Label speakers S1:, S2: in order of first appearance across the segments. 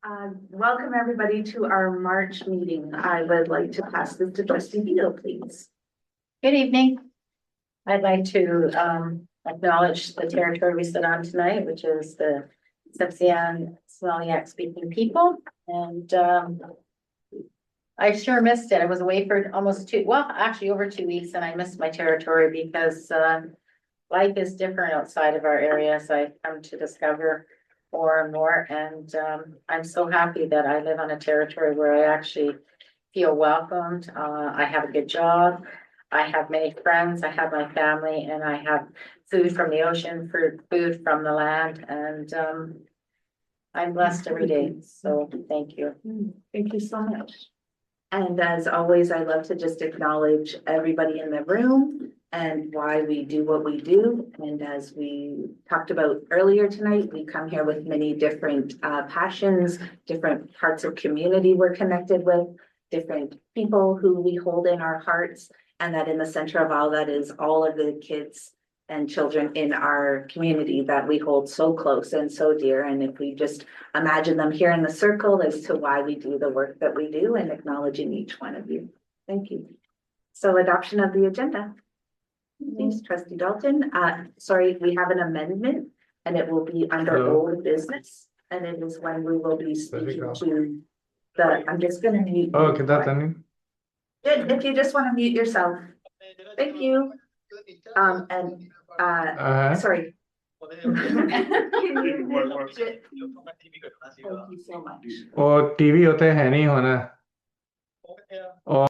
S1: Welcome everybody to our March meeting. I would like to pass this to Trustee Vito, please.
S2: Good evening. I'd like to acknowledge the territory we sit on tonight, which is the Sepsian Smaliak speaking people. And I sure missed it. I was away for almost over 2 weeks, and I missed my territory because life is different outside of our area. So I've come to discover more and more. And I'm so happy that I live on a territory where I actually feel welcomed. I have a good job. I have many friends, I have my family, and I have food from the ocean, food from the land, and I'm blessed every day, so thank you.
S1: Thank you so much. And as always, I love to just acknowledge everybody in the room and why we do what we do. And as we talked about earlier tonight, we come here with many different passions, different parts of community we're connected with, different people who we hold in our hearts. And that in the center of all that is all of the kids and children in our community that we hold so close and so dear. And if we just imagine them here in the circle as to why we do the work that we do and acknowledging each one of you. Thank you. So adoption of the agenda. Thanks, Trustee Dalton. Sorry, we have an amendment and it will be under old business. And it is when we will be speaking to I'm just going to mute.
S3: Oh, ¿qué tal, Tani?
S1: Good, if you just want to mute yourself. Thank you. Sorry. Can you mute it? Thank you so much.
S3: और TV होते है नहीं होना और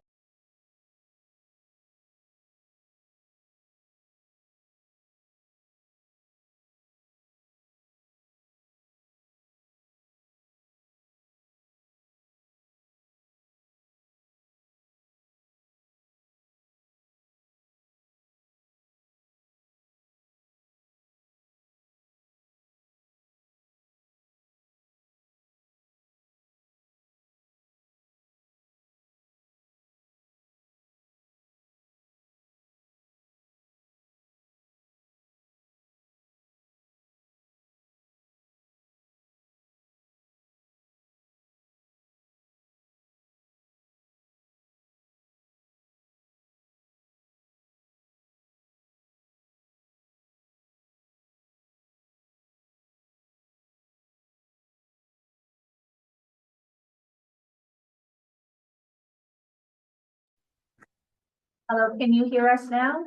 S1: Hello, can you hear us now?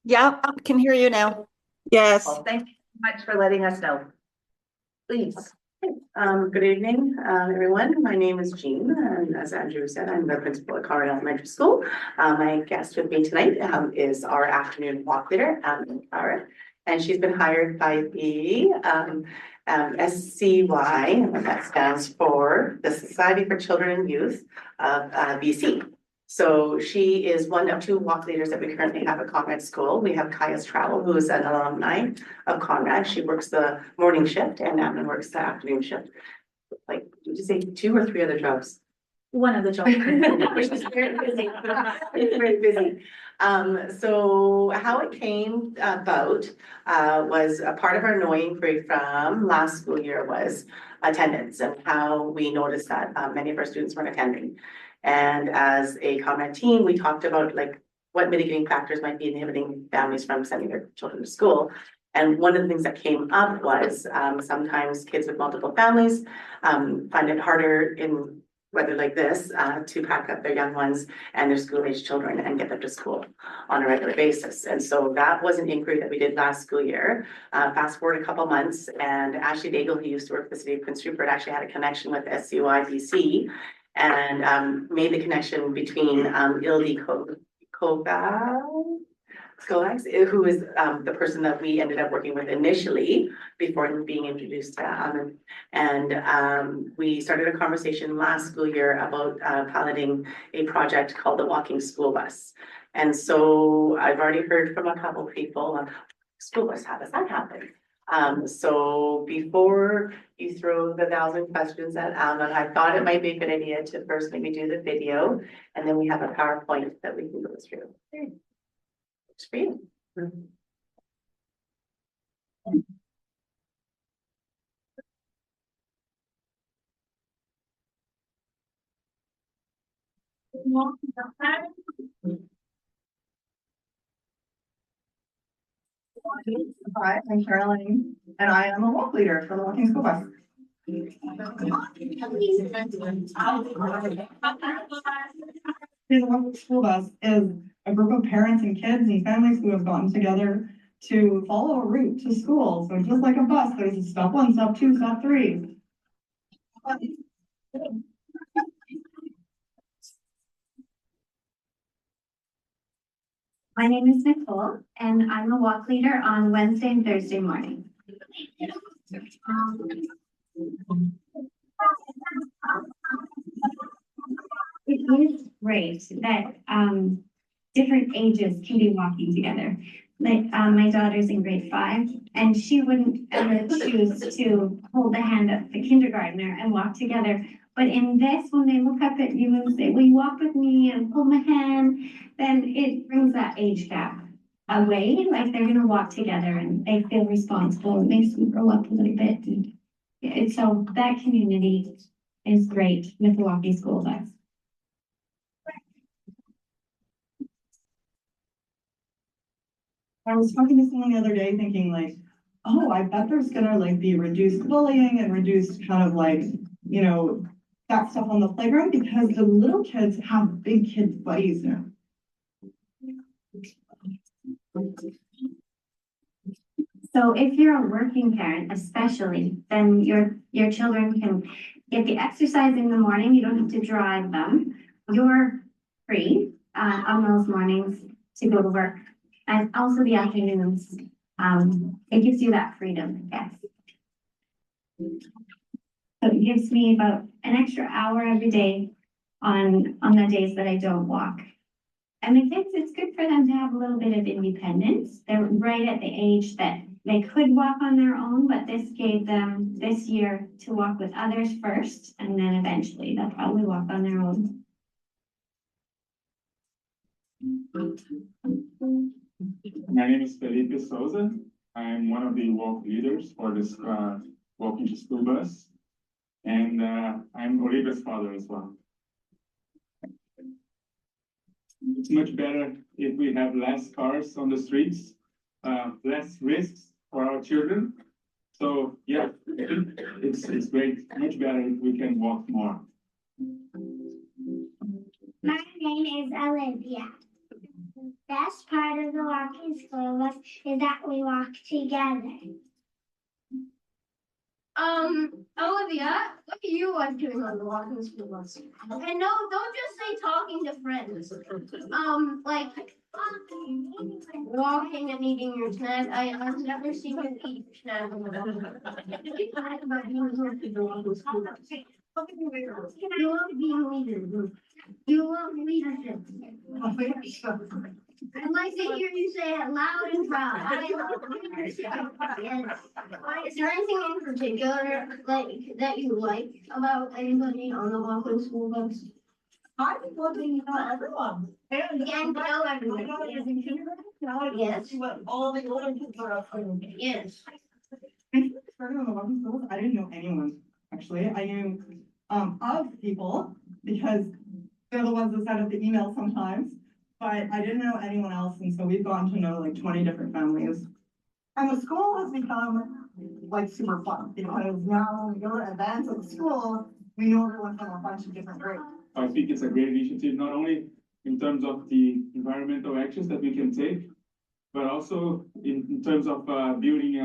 S4: Yeah, I can hear you now. Yes.
S1: Oh, thank you so much for letting us know. Please.
S5: Good evening, everyone. My name is Jean, and as Andrew said, I'm the principal at Conroe Elementary School. My guest with me tonight is our afternoon walk leader, Cara, and she's been hired by the SCY, and what that stands for, the Society for Children and Youth of BC. So she is one of two walk leaders that we currently have at Conrad School. We have Kaya's Travel, who is an alumni of Conrad. She works the morning shift and Admin works the afternoon shift. Like, did you say 2 or 3 other jobs?
S1: One of the jobs.
S5: Which is very busy. It's very busy. So how it came about was a part of our knowing inquiry from last school year was attendance and how we noticed that many of our students weren't attending. And as a comment team, we talked about like what mitigating factors might be inhibiting families from sending their children to school. And one of the things that came up was sometimes kids with multiple families find it harder in weather like this to pack up their young ones and their school-age children and get them to school on a regular basis. And so that was an inquiry that we did last school year. Fast forward a couple months, and Ashley Daigle, who used to work for the city of Prince Rupert, actually had a connection with SCY BC and made the connection between Ildi Skolax, who is the person that we ended up working with initially before being introduced to we started a conversation last school year about piloting a project called the Walking School Bus. And so I've already heard from a couple of people, school bus, how does that happen? So before you throw the 1,000 questions at Alma, I thought it might be a good idea to first maybe do the video, and then we have a PowerPoint that we can go through. Okay. Looks for you. Mm-hmm.
S6: Hi, I'm Caroline, and I am a walk leader for the Walking School Bus. The Walking School Bus is a group of parents and kids and families who have gotten together to follow a route to school. So just like a bus, there's a stop 1, stop 2, stop 3.
S7: My name is Nicole, and I'm a walk leader on Wednesday and Thursday morning. It is great that different ages can be walking together. Like my daughter's in grade 5, and she wouldn't ever choose to hold the hand of the kindergartner and walk together. But in this, when they look up at you and say, "Will you walk with me and hold my hand?" then it brings that age gap away. Like they're gonna walk together and they feel responsible. It makes them grow up a little bit. And so that community is great with the Walking School Bus.
S6: I was talking to someone the other day thinking like, oh, I bet there's gonna like be reduced bullying and reduced kind of like, you know, that stuff on the playground because the little kids have big kid buddies now.
S7: So if you're a working parent, especially, then your children can get the exercise in the morning. You don't have to drive them. You're free on those mornings to go to work, and also the afternoons. It gives you that freedom, yes. So it gives me about an extra hour every day on the days that I don't walk. And the kids, it's good for them to have a little bit of independence. They're right at the age that they could walk on their own, but this gave them this year to walk with others first, and then eventually they'll probably walk on their own.
S8: My name is Felipe Souza. I'm one of the walk leaders for this Walking to School Bus. And I'm Olivia's father as well. It's much better if we have less cars on the streets, less risks for our children. So yeah, it's great, much better if we can walk more.
S9: My name is Olivia. The best part of the Walking School Bus is that we walk together. Olivia, what do you like doing on the Walking School Bus? And no, don't just say talking to friends. Like walking and eating your snack. I've never seen you eat your snack. You love being leader. You love leadership. I'd like to hear you say it loud and proud. I love leadership. Yes. Is there anything in particular that you like about anybody on the Walking School Bus?
S6: I think looking to know everyone.
S9: And know everyone. Yes.
S6: What all the older kids are up to.
S9: Yes.
S6: I started on the Walking School Bus, I didn't know anyone, actually. I knew of people because they're the ones that send out the email sometimes, but I didn't know anyone else, and so we've gotten to know like 20 different families. And the school has become like super fun because now when we go to events at the school, we know everyone from a bunch of different groups.
S8: I think it's a great initiative, not only in terms of the environmental actions that we can take, but also in terms of building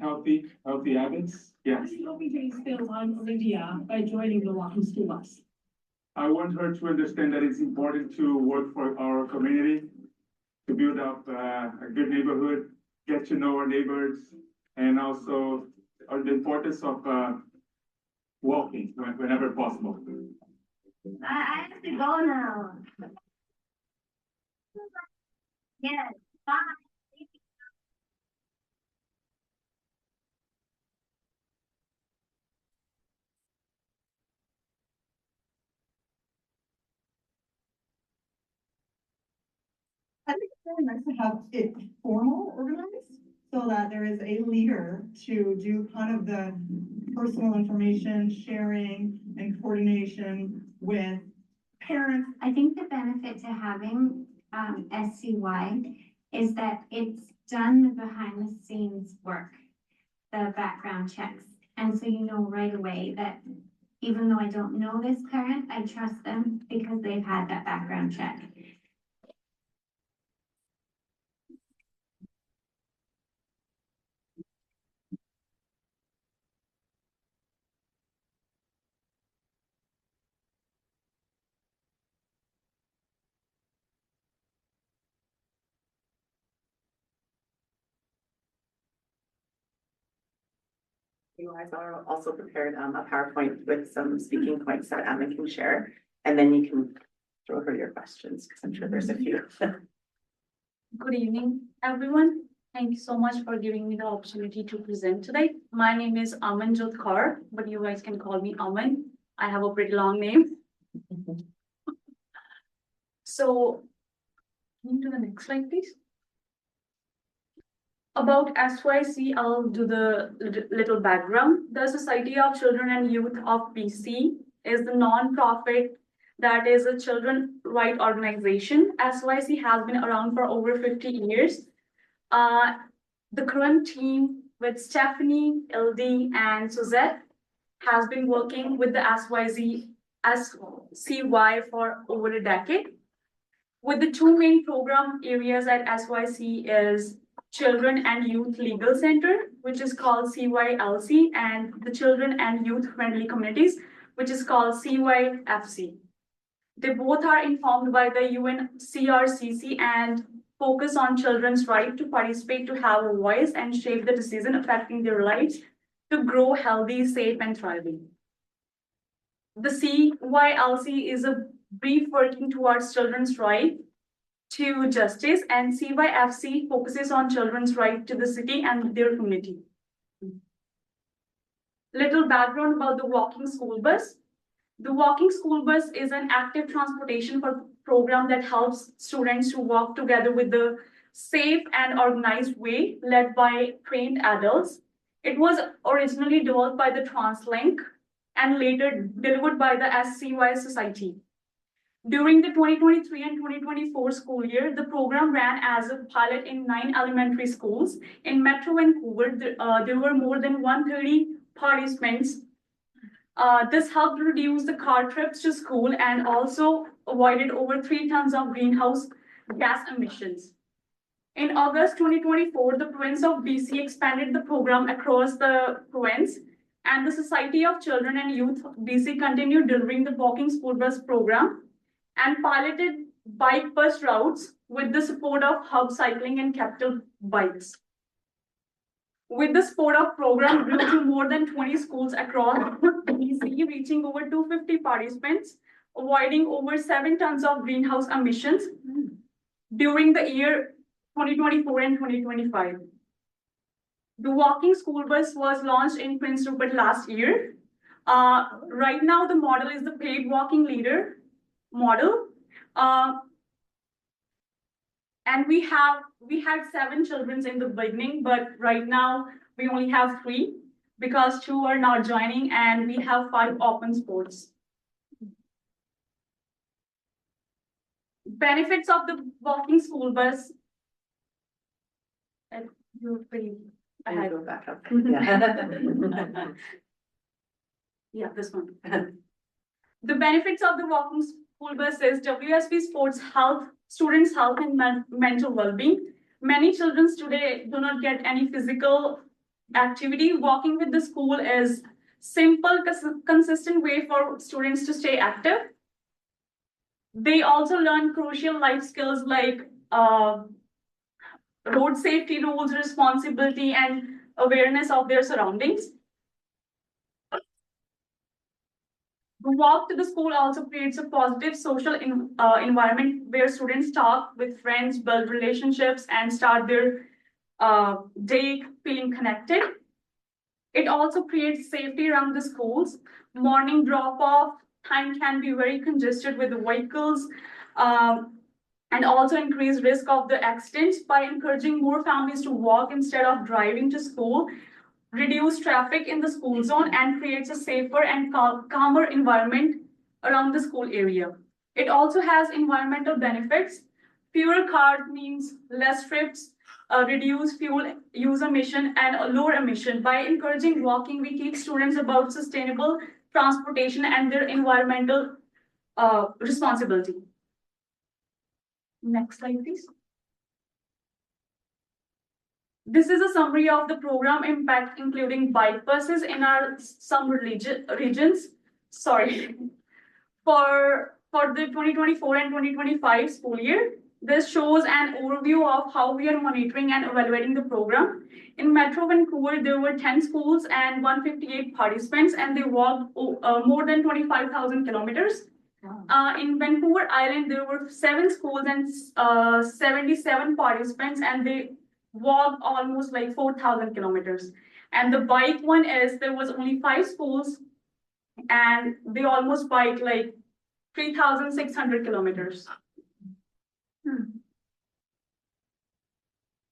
S8: healthy habits. Yes.
S10: How do you feel on Olivia by joining the Walking School Bus?
S8: I want her to understand that it's important to work for our community, to build up a good neighborhood, get to know our neighbors, and also the importance of walking whenever possible.
S9: I have to go now. Yes. Bye.
S6: I think it's really nice to have it formal organized so that there is a leader to do kind of the personal information sharing and coordination with parents.
S7: I think the benefit to having SCY is that it's done the behind the scenes work, the background checks. And so you know right away that even though I don't know this parent, I trust them because they've had that background check.
S5: You guys are also prepared a PowerPoint with some speaking points that Emma can share, and then you can throw her your questions, because I'm sure there's a few.
S10: Good evening, everyone. Thank you so much for giving me the opportunity to present today. My name is Aman Jot Kaur, but you guys can call me Aman. I have a pretty long name. So, can you do the next slide, please? About SYC, I'll do the little background. The Society of Children and Youth of BC is the non-profit that is a children right organization. SYC has been around for over 50 years. The current team with Stephanie, LD, and Suzette has been working with the SCY for over a decade. With the two main program areas at SYC is Children and Youth Legal Center, which is called CYLC, and the Children and Youth Friendly Communities, which is called CYFC. They both are informed by the UNCRCC and focus on children's right to participate, to have a voice, and shape the decision affecting their lives to grow healthy, safe, and thriving. The CYLC is a brief working towards children's right to justice, and CYFC focuses on children's right to the city and their community. Little background about the walking school bus. The walking school bus is an active transportation program that helps students to walk together with the safe and organized way led by trained adults. It was originally developed by the TransLink and later delivered by the SCY Society. During the 2023 and 2024 school year, the program ran as a pilot in 9 elementary schools. In Metro Vancouver, there were more than 130 participants. This helped reduce the car trips to school and also avoided over 3 tons of greenhouse gas emissions. In August 2024, the province of BC expanded the program across the province, and the Society of Children and Youth BC continued delivering the walking school bus program and piloted bike bus routes with the support of Hub Cycling and Capital Bikes. With the support of program grew to more than 20 schools across BC, reaching over 250 participants, avoiding over 7 tons of greenhouse emissions during the year 2024 and 2025. The walking school bus was launched in Prince Rupert last year. Right now, the model is the paid walking leader model. And we had 7 children in the beginning, but right now we only have 3 because 2 are not joining, and we have 5 open spots. Benefits of the walking school bus. You're pretty ahead.
S5: Go back up.
S10: Yeah. Yeah, this one. The benefits of the walking school bus is WSP supports health, students' health and mental well-being. Many children today do not get any physical activity. Walking with the school is simple, consistent way for students to stay active. They also learn crucial life skills like road safety rules, responsibility, and awareness of their surroundings. The walk to the school also creates a positive social environment where students talk with friends, build relationships, and start their day feeling connected. It also creates safety around the schools. Morning drop-off time can be very congested with the vehicles, and also increase risk of the accidents. By encouraging more families to walk instead of driving to school, reduce traffic in the school zone, and creates a safer and calmer environment around the school area. It also has environmental benefits. Fewer cars means less trips, reduce fuel use emission and a lower emission. By encouraging walking, we teach students about sustainable transportation and their environmental responsibility. Next slide, please. This is a summary of the program impact, including bike buses in our some regions. Sorry. For the 2024 and 2025 school year, this shows an overview of how we are monitoring and evaluating the program. In Metro Vancouver, there were 10 schools and 158 participants, and they walked more than 25,000 kilometers. In Vancouver Island, there were 7 schools and 77 participants, and they walked almost like 4,000 kilometers. And the bike one is, there was only 5 schools, and they almost biked like 3,600 kilometers.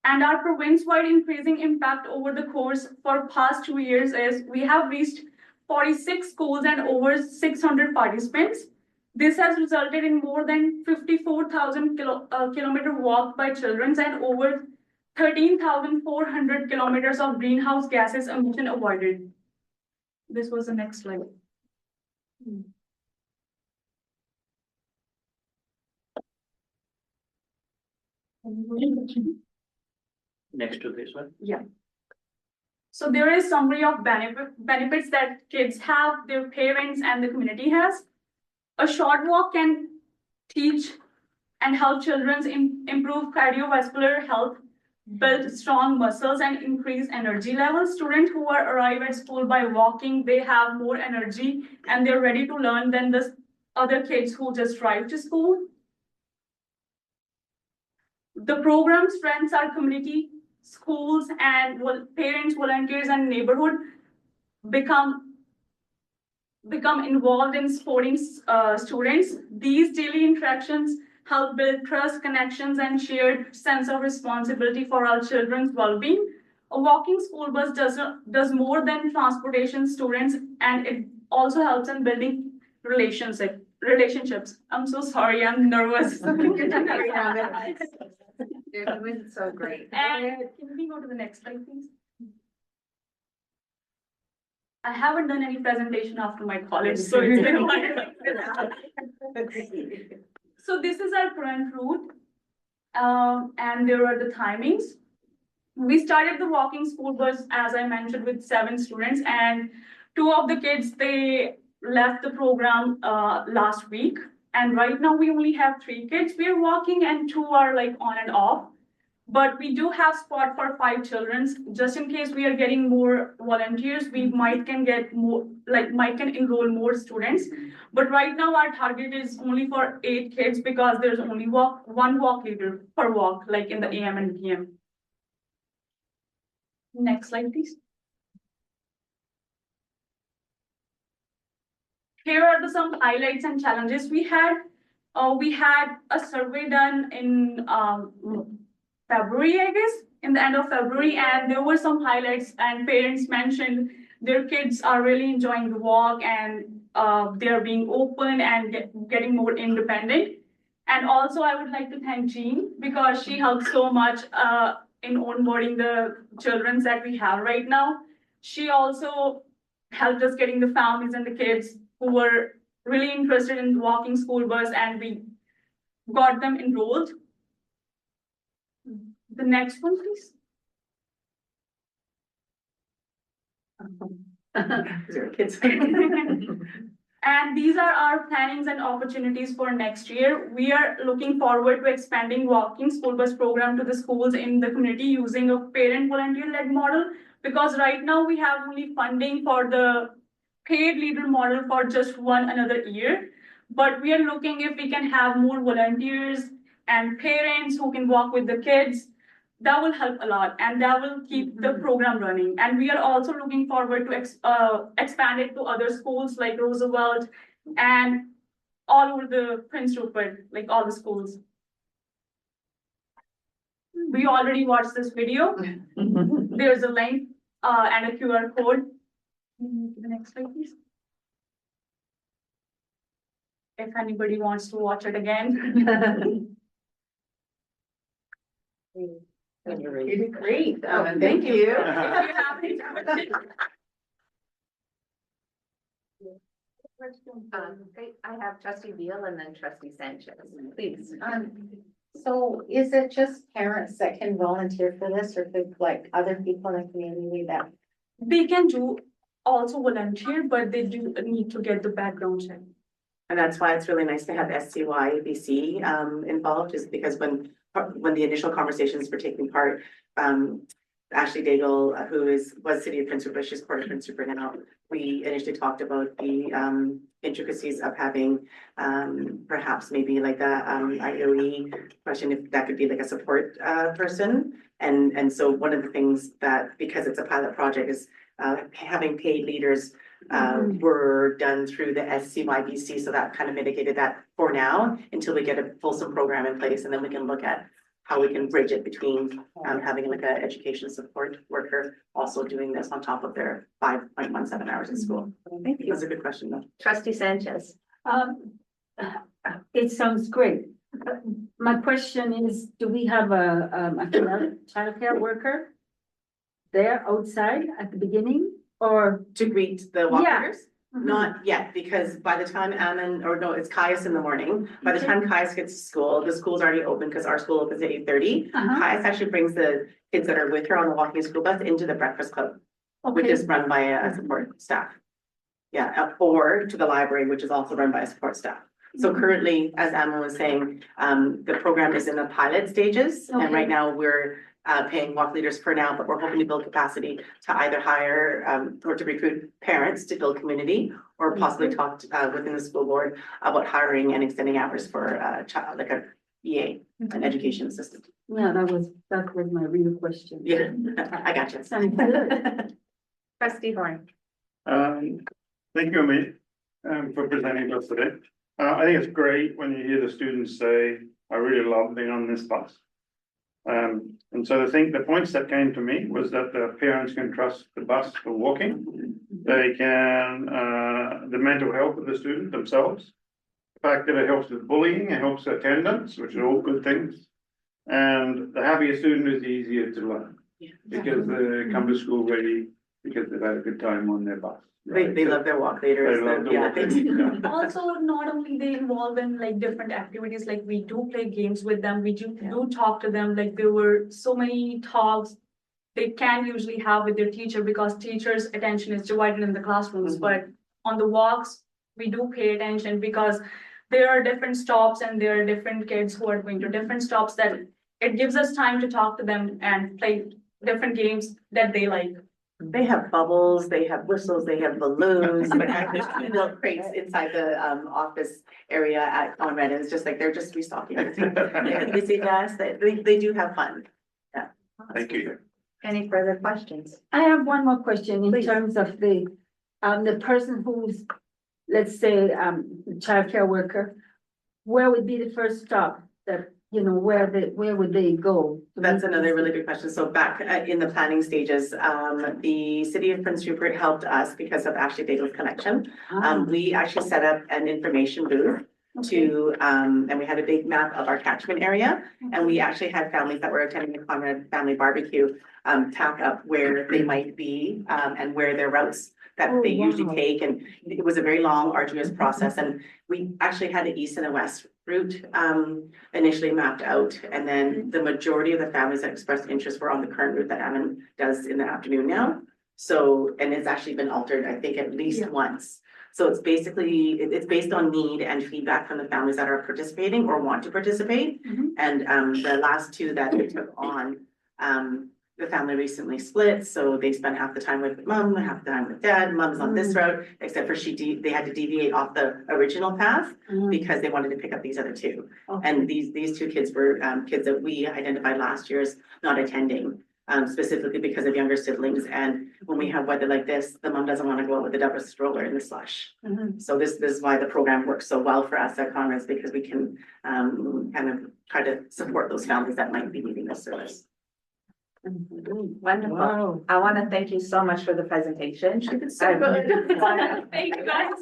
S10: And our province-wide increasing impact over the course for past 2 years is we have reached 46 schools and over 600 participants. This has resulted in more than 54,000 kilometer walked by children and over 13,400 kilometers of greenhouse gases emission avoided. This was the next slide.
S11: Next to this one.
S10: Yeah. So there is summary of benefits that kids have, their parents and the community has. A short walk can teach and help children improve cardiovascular health, build strong muscles and increase energy levels. Students who arrive at school by walking, they have more energy and they're ready to learn than the other kids who just drive to school. The program strengthens our community, schools and parents, volunteers and neighborhood become involved in supporting students. These daily interactions help build trust, connections and shared sense of responsibility for our children's well-being. A walking school bus does more than transportation students, and it also helps in building relationships. I'm so sorry, I'm nervous.
S1: You're doing so great.
S10: And can we go to the next slide, please? I haven't done any presentation after my college, so it's been a while. So this is our current route, and there are the timings. We started the walking school bus, as I mentioned, with 7 students, and 2 of the kids, they left the program last week. And right now we only have 3 kids we are walking and 2 are like on and off. But we do have spot for 5 children. Just in case we are getting more volunteers, we might can enroll more students. But right now our target is only for 8 kids because there's only one walk leader per walk, like in the AM and PM. Next slide, please. Here are some highlights and challenges we had. We had a survey done in February, I guess, in the end of February, and there were some highlights and parents mentioned their kids are really enjoying the walk and they're being open and getting more independent. And also I would like to thank Jean because she helped so much in onboarding the children that we have right now. She also helped us getting the families and the kids who were really interested in walking school bus, and we got them enrolled. The next one, please.
S5: Kids.
S10: And these are our plannings and opportunities for next year. We are looking forward to expanding walking school bus program to the schools in the community using a parent volunteer-led model, because right now we have only funding for the paid leader model for just another year. But we are looking if we can have more volunteers and parents who can walk with the kids. That will help a lot, and that will keep the program running. And we are also looking forward to expand it to other schools like Roosevelt and all over the Prince Rupert, like all the schools. We already watched this video. There's a link and a QR code. The next slide, please. if anybody wants to watch it again.
S5: You did great. Thank you.
S10: If you have any questions.
S1: Great. I have trustee Beal and then trustee Sanchez, please.
S2: So is it just parents that can volunteer for this, or could like other people in the community that?
S10: They can do also volunteer, but they do need to get the background check.
S5: And that's why it's really nice to have SCYBC involved, is because when the initial conversations were taking part, Ashley Daigle, who was City of Prince Rupert, she's Port of Prince Rupert now. We initially talked about the intricacies of having perhaps maybe like a IOE question, if that could be like a support person. And so one of the things that, because it's a pilot project, is having paid leaders were done through the SCYBC, so that kind of mitigated that for now until we get a fulsome program in place, and then we can look at how we can bridge it between having like an education support worker also doing this on top of their 5.17 hours in school.
S1: Thank you.
S5: That's a good question though.
S1: Trustee Sanchez.
S12: It sounds great. My question is, do we have a childcare worker there outside at the beginning, or?
S5: To greet the walkers? Not yet, because by the time it's Caius in the morning, by the time Caius gets to school, the school's already open because our school opens at 8:30. Caius actually brings the kids that are with her on the walking school bus into the breakfast club, which is run by a support staff. Yeah, or to the library, which is also run by a support staff. So currently, as Amma was saying, the program is in the pilot stages, and right now we're paying walk leaders for now, but we're hoping to build capacity to either hire or to recruit parents to build community, or possibly talk within the school board about hiring and extending hours for a child, like a EA, an education assistant.
S12: Yeah, that was my real question.
S5: Yeah, I got you.
S12: Sounds good.
S1: Trustee Horn.
S13: Thank you, Amit, for presenting to us today. I think it's great when you hear the students say, I really love being on this bus. And so I think the points that came to me was that the parents can trust the bus for walking. They can, the mental health of the student themselves. The fact that it helps with bullying, it helps attendance, which are all good things. And the happier student is easier to learn. Because they come to school ready, because they've had a good time on their bus.
S5: They love their walk leaders.
S13: They love the walk leaders.
S10: Also, not only they involve in like different activities, like we do play games with them, we do talk to them, like there were so many talks they can usually have with their teacher, because teachers' attention is divided in the classrooms, but on the walks, we do pay attention because there are different stops and there are different kids who are going to different stops, that it gives us time to talk to them and play different games that they like.
S5: They have bubbles, they have whistles, they have balloons, but there's two little crates inside the office area at Conrad, and it's just like, they're just restocking. They say yes, they do have fun. Yeah.
S13: Thank you.
S1: Any further questions?
S12: I have one more question in terms of the person who's, let's say, childcare worker. Where would be the first stop that, where would they go?
S5: That's another really good question. So back in the planning stages, the City of Prince Rupert helped us because of Ashley Daigle's connection. We actually set up an information booth to, and we had a big map of our catchment area. And we actually had families that were attending the Conrad Family Barbecue tack up where they might be and where their routes that they usually take. And it was a very long, arduous process. And we actually had an east and a west route initially mapped out. And then the majority of the families that expressed interest were on the current route that Ammon does in the afternoon now. So, and it's actually been altered, I think, at least once. So it's basically, it's based on need and feedback from the families that are participating or want to participate. And the last two that we took on, the family recently split, so they spent half the time with mom, half the time with dad. Mom's on this route, except for they had to deviate off the original path because they wanted to pick up these other two. And these two kids were kids that we identified last year as not attending, specifically because of younger siblings. And when we have weather like this, the mom doesn't want to go out with the double stroller in the slush. So this is why the program works so well for us at Conrad's, because we can kind of try to support those families that might be needing this service.
S1: Wonderful.
S12: Wow.
S1: I want to thank you so much for the presentation.
S10: So
S1: I-
S10: good. Thank you, guys.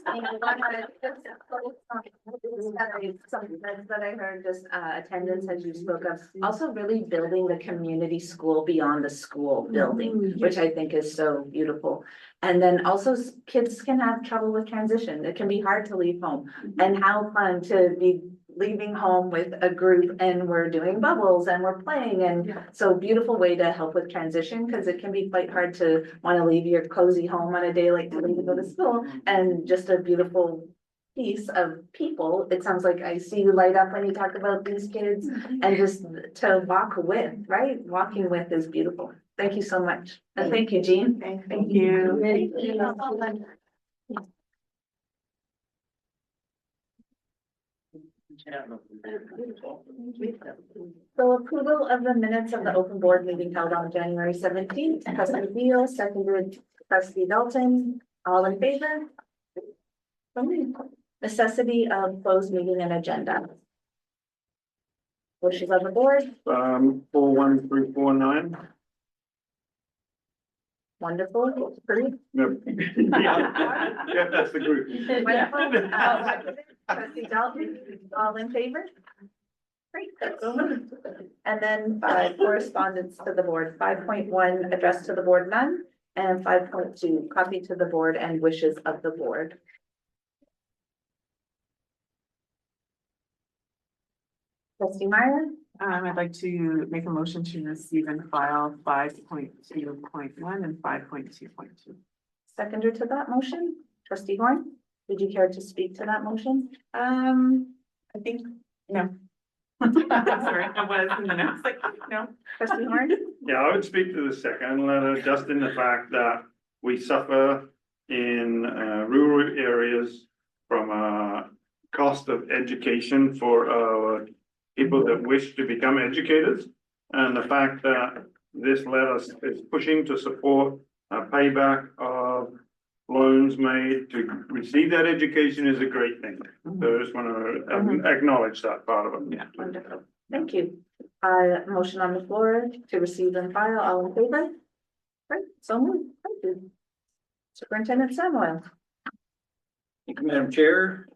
S1: Something that I heard, just attendance as you spoke of, also really building the community school beyond the school building, which I think is so beautiful. And then also kids can have trouble with transition. It can be hard to leave home, and how fun to be leaving home with a group and we're doing bubbles and we're playing, and so beautiful way to help with transition, because it can be quite hard to want to leave your cozy home on a day like today to go to school, and just a beautiful piece of people. It sounds like I see you light up when you talk about these kids, and just to walk with, right? Walking with is beautiful. Thank you so much. And thank you, Jean.
S5: Thank you.
S1: So approval of the minutes of the open board meeting held on January 17th, trustee Beal, seconded trustee Dalton, all in favor? Necessity of closed meeting and agenda. Wishes of the board,
S13: 41349.
S1: wonderful, approved.
S13: No. Yeah, that's the group.
S1: Wonderful. Trustee Dalton, all in favor? Great. And then correspondence to the board, 5.1 address to the board, none, and 5.2 copy to the board and wishes of the board. Trustee Meyer,
S14: I'd like to make a motion to receive and file 5.2.1 and 5.2.2.
S1: seconder to that motion, trustee Horn, did you care to speak to that motion?
S14: I think, no. Sorry, I was, and then I was like, no.
S1: Trustee Horn?
S13: Yeah, I would speak to the second letter, just in the fact that we suffer in rural areas from a cost of education for our people that wish to become educators. And the fact that this letter is pushing to support a payback of loans made to receive that education is a great thing. So I just want to acknowledge that part of it.
S14: Yeah.
S1: Wonderful, thank you. Motion on the floor to receive and file, all in favor? Great, so moved, thank you. Superintendent Samuel.
S11: Thank you, Madam Chair.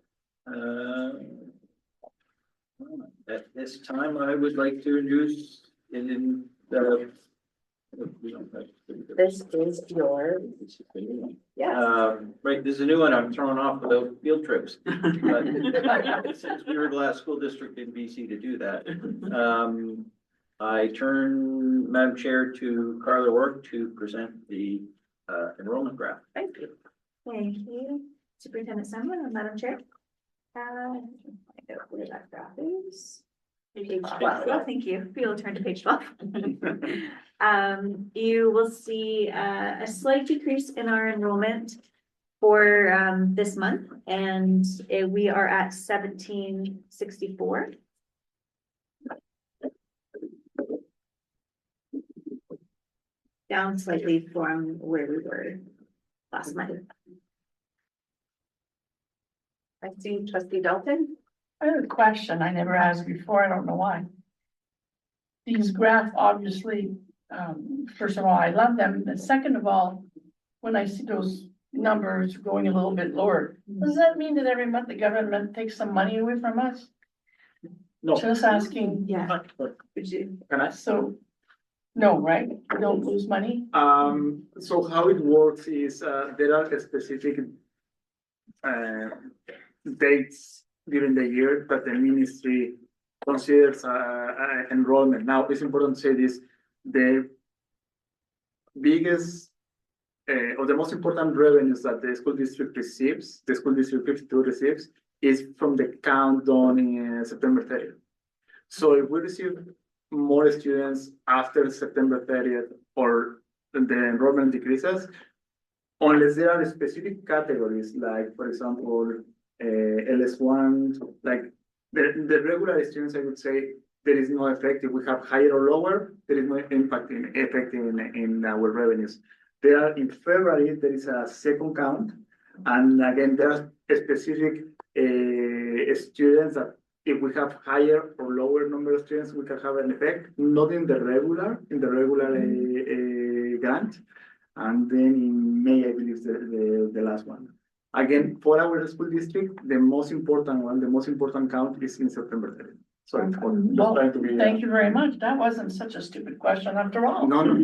S11: At this time, I would like to introduce in the.
S1: This is your, yes.
S11: Right, this is a new one. I'm throwing off without field trips. But since we were the last school district in BC to do that, I turn, Madam Chair, to Carla Work to present the enrollment graph.
S1: Thank you. Thank you, Superintendent Samuel and Madam Chair. Find out where that graph is. Page 12.
S15: Thank you. We'll turn to page 12. You will see a slight decrease in our enrollment for this month, and we are at 1764. Down slightly from where we were last month.
S1: I see trustee Dalton.
S16: I have a question I never asked before, I don't know why. These graphs, obviously, first of all, I love them, and second of all, when I see those numbers going a little bit lower, does that mean that every month the government takes some money away from us?
S11: No.
S16: Just asking.
S15: Yeah.
S11: Can I?
S16: So, no, right? We don't lose money?
S17: So how it works is, there are specific dates during the year that the ministry considers enrollment. Now, it's important to say this, the biggest or the most important revenues that the school district receives, the school district 52 receives, is from the count done in September 30th. So if we receive more students after September 30th or the enrollment decreases, unless there are specific categories, like, for example, LS1, like the regular students, I would say there is no effect. If we have higher or lower, there is no effect in our revenues. There are, in February, there is a second count. And again, there are specific students that if we have higher or lower number of students, we can have an effect, not in the regular, grant. And then in May, I believe the last one. Again, for our school district, the most important one, the most important count is in September 30th. Sorry, for just
S16: Well,
S17: trying to be.
S16: thank you very much. That wasn't such a stupid question after all.
S17: No, no.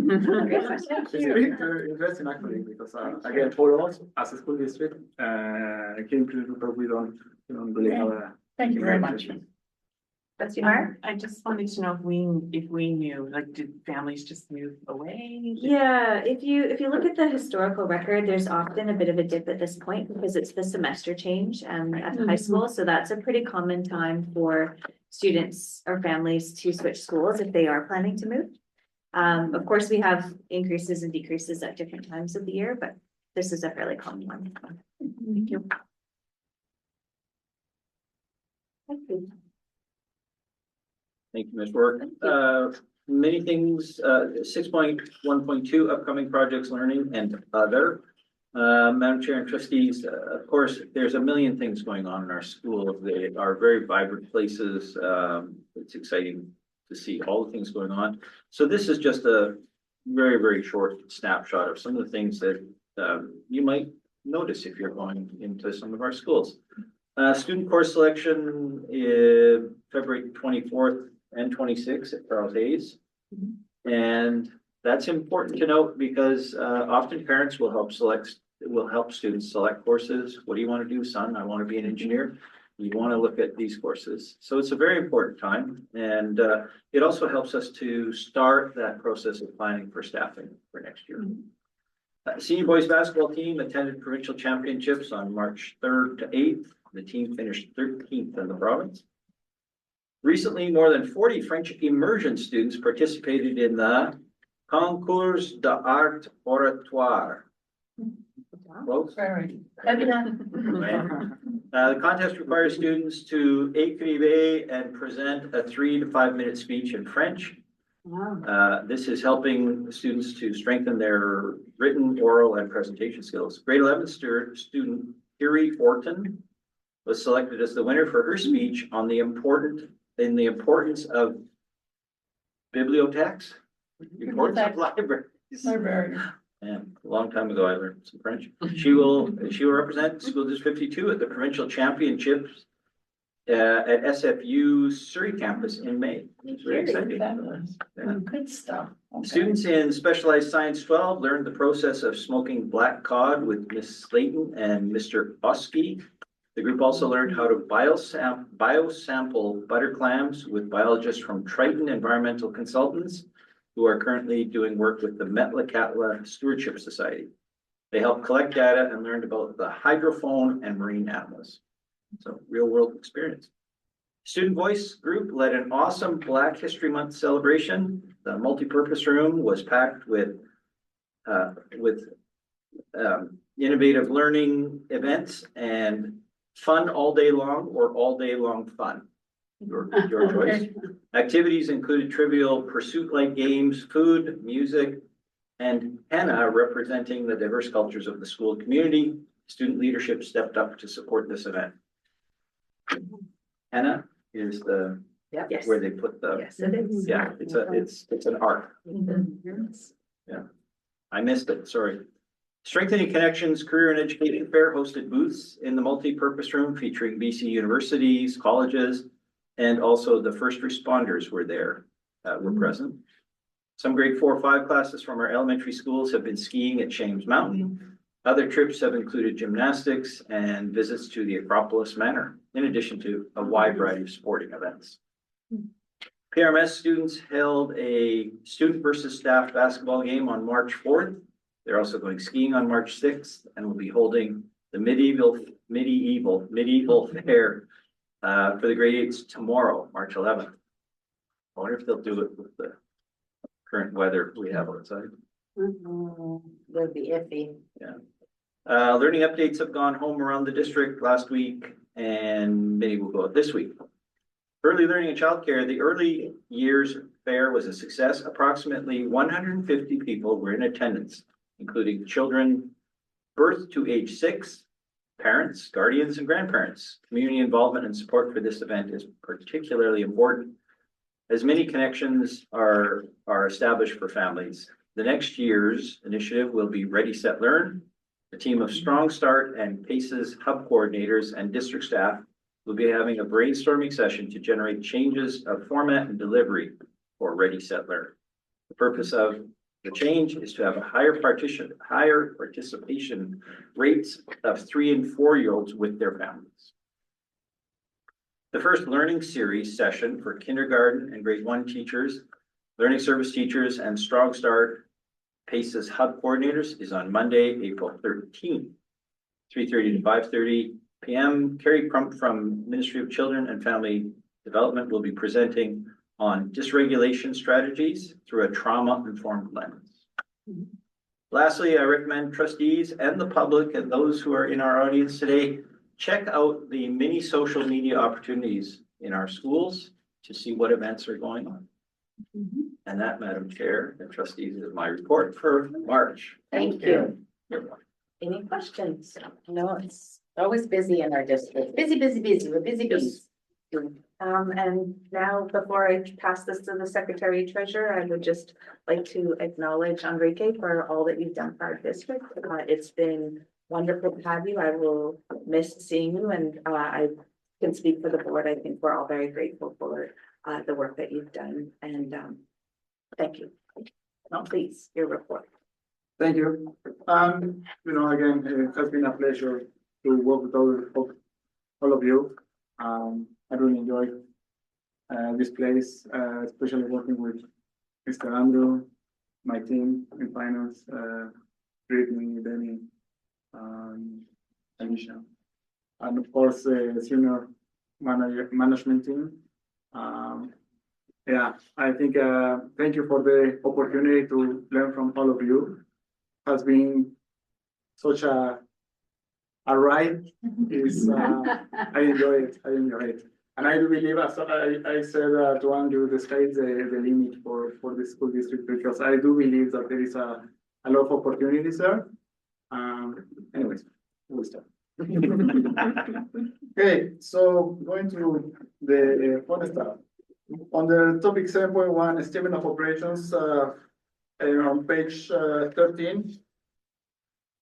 S16: Yes, thank
S17: It's
S16: you.
S17: very interesting actually, because again, for us as a school district, here in Cleveland, we don't really have a.
S16: Thank you very much.
S2: Trustee Meyer?
S14: I just wanted to know if we knew, like, did families just move away?
S15: Yeah, if you look at the historical record, there's often a bit of a dip at this point because it's the semester change at the high school. So that's a pretty common time for students or families to switch schools if they are planning to move. Of course, we have increases and decreases at different times of the year, but this is a fairly common one. Thank you.
S11: Thank you, Ms. Rourke. Many things, 6.1.2 upcoming projects, learning and other. Madam Chair and trustees, of course, there's a million things going on in our school. They are very vibrant places. It's exciting to see all the things going on. So this is just a very, very short snapshot of some of the things that you might notice if you're going into some of our schools. Student course selection is February 24th and 26th at Charles Hayes. And that's important to note because often parents will help students select courses. What do you want to do, son? I want to be an engineer. You want to look at these courses. So it's a very important time. And it also helps us to start that process of planning for staffing for next year. Senior boys basketball team attended provincial championships on March 3rd to 8th. The team finished 13th in the province. Recently, more than 40 French immersion students participated in the Concours d'Art Oratoire. Close?
S16: Very.
S11: The contest requires students to écrire and present a 3 to 5 minute speech in French. This is helping students to strengthen their written, oral, and presentation skills. Grade 11 student Kiri Orton was selected as the winner for her speech on the importance of bibliotheques, importance of libraries.
S16: Library.
S11: And a long time ago, I learned some French. She will represent School District 52 at the provincial championships at SFU Surrey campus in May. It's very exciting. Yeah.
S16: Good stuff. Okay.
S11: Students in Specialized Science 12 learned the process of smoking black cod with Miss Slayton and Mr. Oski. The group also learned how to biosample butter clams with biologists from Triton Environmental Consultants, who are currently doing work with the Metlakatla Stewardship Society. They helped collect data and learned about the hydrophone and marine animals. So real world experience. Student Voice group led an awesome Black History Month celebration. The multi-purpose room was packed with innovative learning events and fun all day long or all day long fun. Your choice. Activities included trivial pursuit-like games, food, music, and Hannah representing the diverse cultures of the school community. Student leadership stepped up to support this event. Hannah is the where they put the
S1: Yes, it is.
S11: yeah, it's an art. Yeah, I missed it, sorry. Strengthening Connections Career and Education Fair hosted booths in the multi-purpose room featuring BC universities, colleges, and also the first responders were there, were present. Some grade 4 or 5 classes from our elementary schools have been skiing at Shames Mountain. Other trips have included gymnastics and visits to the Acropolis Manor, in addition to a wide variety of sporting events. PRMS students held a student versus staff basketball game on March 4th. They're also going skiing on March 6th and will be holding the medieval fair for the grade 8s tomorrow, March 11th. I wonder if they'll do it with the current weather we have outside.
S2: Would be iffy.
S11: Yeah. Learning updates have gone home around the district last week and many will go out this week. Early learning and childcare, the early years fair was a success. Approximately 150 people were in attendance, including children birth to age 6, Parents, guardians, and grandparents, community involvement and support for this event is particularly important, as many connections are established for families. The next year's initiative will be Ready, Set, Learn. A team of Strong Start and PACES hub coordinators and district staff will be having a brainstorming session to generate changes of format and delivery for Ready, Set, Learn. The purpose of the change is to have a higher participation rates of 3 and 4-year-olds with their families. The first learning series session for kindergarten and grade 1 teachers, learning service teachers, and Strong Start PACES hub coordinators is on Monday, April 13th, 3:30 to 5:30 p.m. Carrie Crump from Ministry of Children and Family Development will be presenting on dysregulation strategies through a trauma-informed lens. Lastly, I recommend trustees and the public and those who are in our audience today, check out the many social media opportunities in our schools to see what events are going on. And that, Madam Chair and trustees, is my report for March.
S2: Thank you. Any questions? No, it's always busy in our district. Busy, busy, busy. We're busy, busy.
S1: And now, before I pass this to the Secretary Treasurer, I would just like to acknowledge Enrique for all that you've done for our district. It's been wonderful to have you. I will miss seeing you, and I can speak for the board. I think we're all very grateful for the work that you've done, and thank you. Now, please, your report.
S17: Thank you. Again, it has been a pleasure to work with all of you. I really enjoyed this place, especially working with Mr. Andrew, my team in finance, Brittany, Danny, Alicia, and of course, senior management team. Yeah, I think thank you for the opportunity to learn from all of you. Has been such a ride. I enjoy it. And I do believe, as I said to Andrew, the sky is the limit for the school district, because I do believe that there is a lot of opportunities there. Anyways, we'll start. Okay, so going to the fun stuff. On the topic 7.1, statement of operations, on page 13,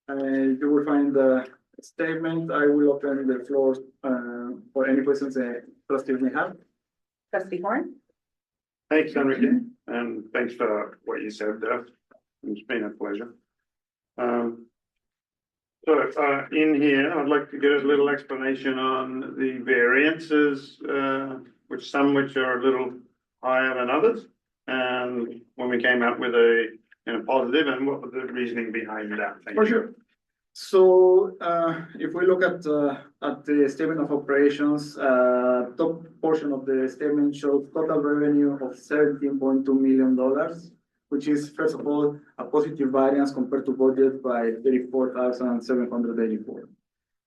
S17: you will find the statement. I will open the floor for any questions trustees may have.
S1: Trustee Horn?
S13: Thanks, Enrique, and thanks for what you said there. It's been a pleasure. So in here, I'd like to get a little explanation on the variances, which are a little higher than others. And when we came up with a positive, and what was the reasoning behind that?
S17: For sure. So if we look at the statement of operations, top portion of the statement shows total revenue of $17.2 million, which is, first of all, a positive variance compared to budget by $34,784.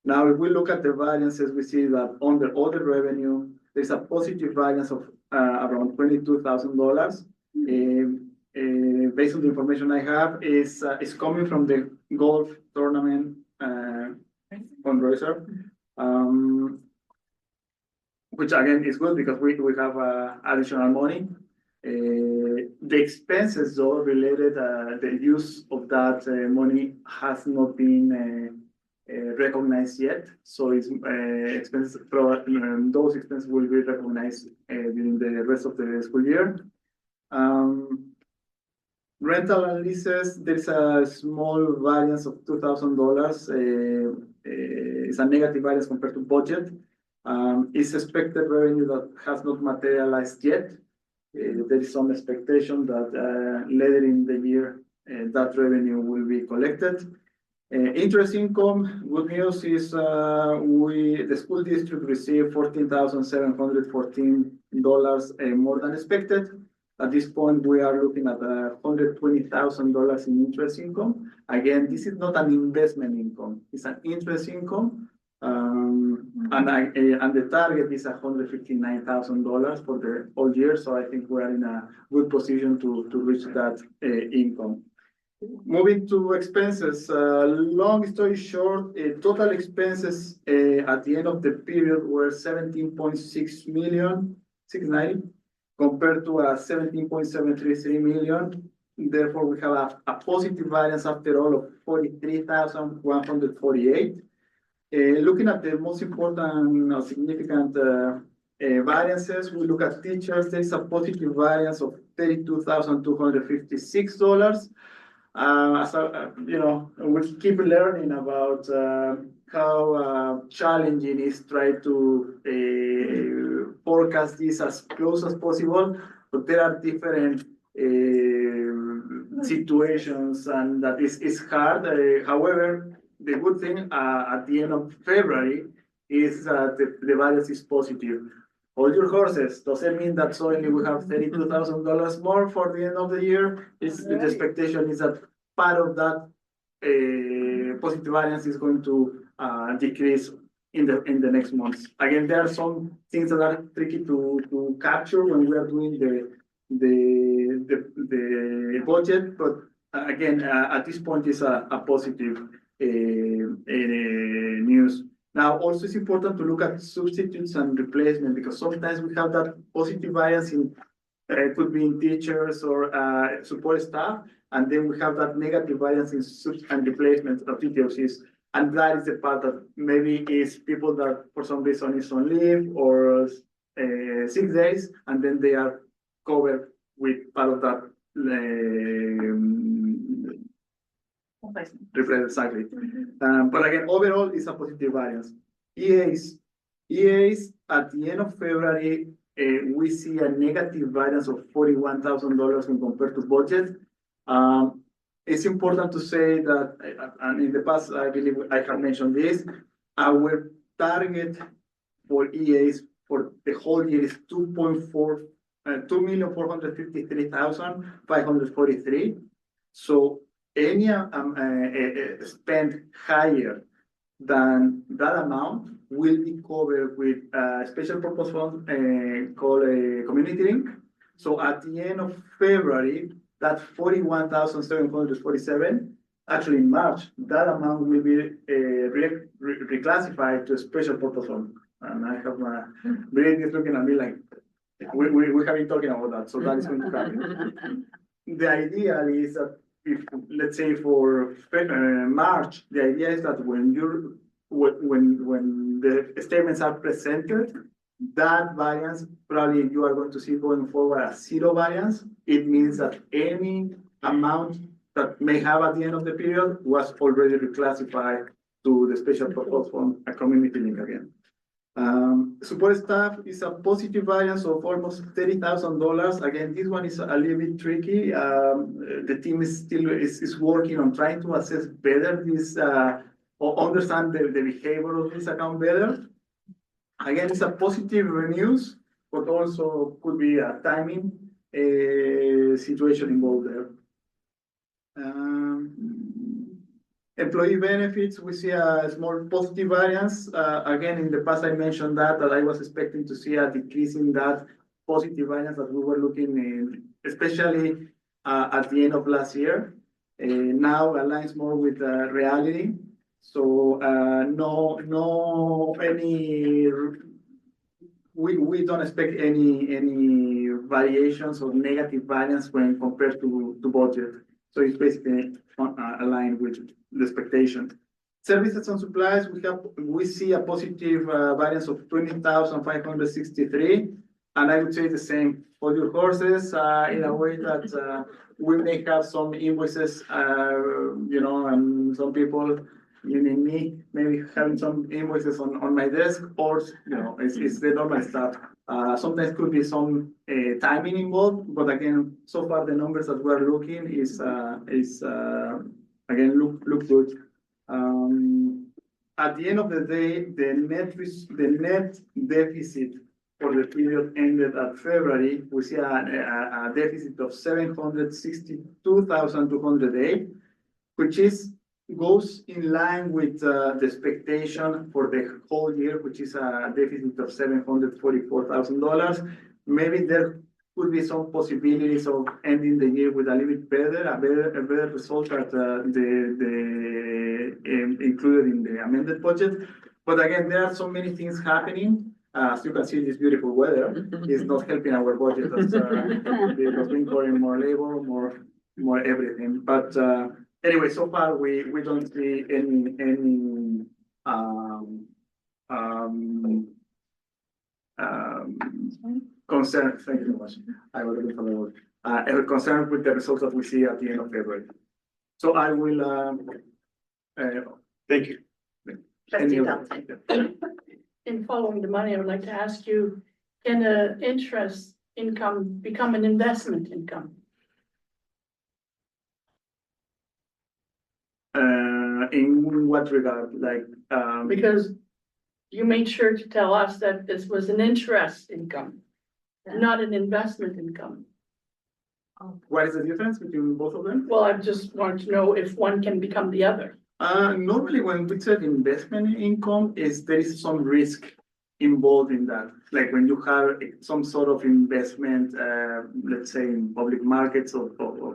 S17: Now, if we look at the variances, we see that under other revenue, there's a positive variance of around $22,000. Based on the information I have, is coming from the golf tournament fundraiser, which again is good because we have additional money. The expenses, though, related the use of that money has not been recognized yet. So it's expenses. Those expenses will be recognized during the rest of the school year. Rental and leases, there's a small variance of $2,000. It's a negative variance compared to budget. It's expected revenue that has not materialized yet. There is some expectation that later in the year that revenue will be collected. Interest income, good news is the school district received $14,714 more than expected. At this point, we are looking at $120,000 in interest income. Again, this is not an investment income; it's an interest income, and the target is $159,000 for the whole year. So I think we are in a good position to reach that income. Moving to expenses, long story short, total expenses at the end of the period were 17.6 million, 690, compared to 17.733 million. Therefore, we have a positive variance after all of 43,148. Looking at the most important or significant variances, we look at teachers. There's a positive variance of $32,256. We keep learning about how challenging it is try to forecast this as close as possible, but there are different situations, and that is hard. However, the good thing at the end of February is that the variance is positive. Hold your horses. Doesn't mean that suddenly we have $32,000 more for the end of the year. The expectation is that part of that positive variance is going to decrease in the next months. Again, there are some things that are tricky to capture when we are doing the budget, but again, at this point is a positive news. Now, also it's important to look at substitutes and replacement, because sometimes we have that positive variance in, could be in teachers or support staff, and then we have that negative variance in subs and replacement of TTOCs. And that is the part that maybe is people that for some reason is on leave or 6 days, and then they are covered with part of that replacement, exactly. But again, overall, it's a positive variance. EAs at the end of February, we see a negative variance of $41,000 when compared to budget. It's important to say that, and in the past, I believe I have mentioned this, our target for EAs for the whole year is 2,453,543. So any spend higher than that amount will be covered with a special purpose fund called a community link. So at the end of February, that 41,747, actually in March, that amount will be reclassified to a special purpose fund. And I have my brain is looking at me like, we have been talking about that, so that is going to happen. The idea is that if, let's say for March, the idea is that when the statements are presented, that variance probably you are going to see going forward as zero variance. It means that any amount that may have at the end of the period was already reclassified to the special purpose fund, a community link again. Support staff is a positive variance of almost $30,000. Again, this one is a little bit tricky. The team is still working on trying to assess better this or understand the behavior of this account better. Again, it's a positive news, but also could be a timing situation involved there. Employee benefits, we see a small positive variance. Again, in the past, I mentioned that I was expecting to see a decrease in that positive variance that we were looking in, especially at the end of last year. Now aligns more with reality. So we don't expect any variations or negative variance when compared to budget. So it's basically aligned with the expectation. Services and supplies, we see a positive variance of 20,563, and I would say the same for your horses in a way that we may have some invoices, and some people, meaning me, maybe having some invoices on my desk, or it's the normal stuff. Sometimes could be some timing involved, but again, so far the numbers that we're looking is again look good. At the end of the day, the net deficit for the period ended at February, we see a deficit of 762,208, which goes in line with the expectation for the whole year, which is a deficit of $744,000. Maybe there could be some possibilities of ending the year with a little bit better, a better result that included in the amended budget. But again, there are so many things happening. As you can see, this beautiful weather is not helping our budget because we incur more labor, more everything. But anyway, so far we don't see any concern. Thank you very much. I was looking for the word. Concern with the results that we see at the end of February. So I will. Thank you.
S1: Trustee Dalton.
S16: In following the money, I would like to ask you, can interest income become an investment income?
S17: In what regard? Like,
S16: Because you made sure to tell us that this was an interest income, not an investment income.
S17: what is the difference between both of them?
S16: Well, I just want to know if one can become the other.
S17: Normally when we say investment income there is some risk involved in that. Like when you have some sort of investment, let's say in public markets or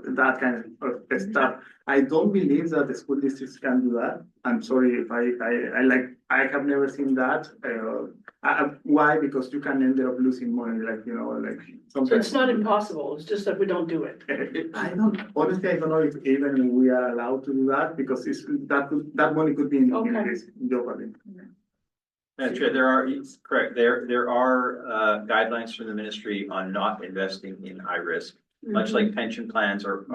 S17: that kind of stuff. I don't believe that the school districts can do that. I'm sorry if I have never seen that. Why? Because you can end up losing money, like, you know, like
S16: So
S17: sometimes.
S16: it's not impossible, it's just that we don't do it.
S17: Honestly, I don't know if even we are allowed to do that because that money could be in jeopardy.
S11: That's right, it's correct, there are guidelines from the ministry on not investing in high risk. Much like pension plans are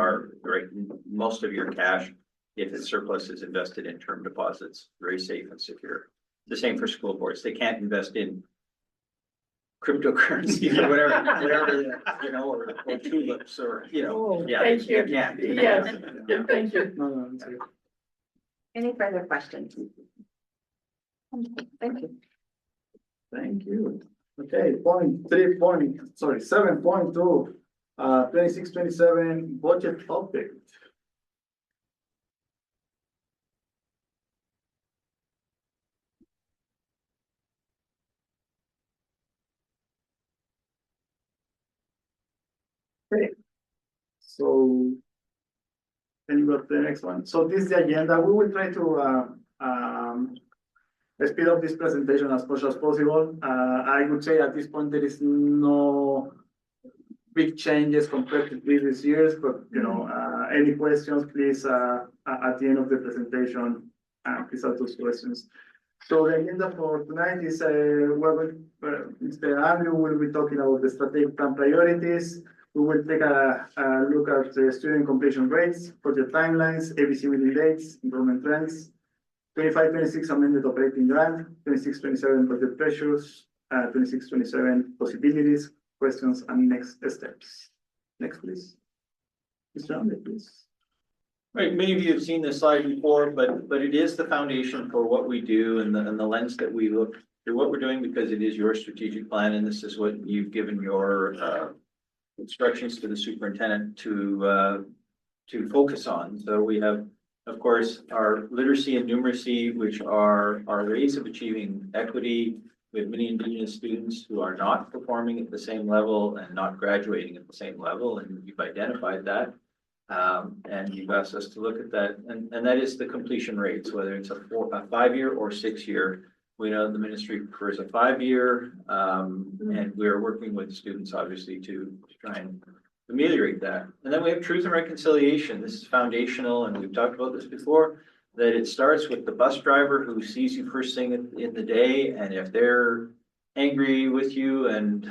S11: right, most of your cash, if it's surplus, is invested in term deposits, very safe and secure. The same for school boards, they can't invest in cryptocurrency or whatever, you know, or tulips or, you know, yeah.
S16: Thank you.
S11: Yeah.
S16: Yes, thank you.
S17: No, it's okay.
S1: Any further questions? Thank you.
S17: Thank you. Okay, 7.2, 26-27 budget topic. Okay, so then you got the next one. So this is the agenda. We will try to speed up this presentation as much as possible. I would say at this point there is no big changes compared to previous years, but you know, any questions, please, at the end of the presentation, please ask those questions. So the agenda for tonight is Mr. Andrew will be talking about the strategic plan priorities. We will take a look at the student completion rates, project timelines, ABC meeting dates, enrollment trends, 25-26 amended operating grant, 26-27 project pressures, 26-27 possibilities, questions, and next steps. Next, please. Mr. Andrew, please.
S11: Right, many of you have seen this slide before, but it is the foundation for what we do and the lens that we look through what we're doing, because it is your strategic plan and this is what you've given your instructions to the superintendent to focus on. So we have, of course, our literacy and numeracy, which are our ways of achieving equity. We have many Indigenous students who are not performing at the same level and not graduating at the same level, and you've identified that. And you've asked us to look at that, and that is the completion rates, whether it's a 5-year or 6-year. We know the ministry prefers a 5-year, and we're working with students, obviously, to try and ameliorate that. And then we have truth and reconciliation. This is foundational, and we've talked about this before, that it starts with the bus driver who sees you first thing in the day, and if they're angry with you and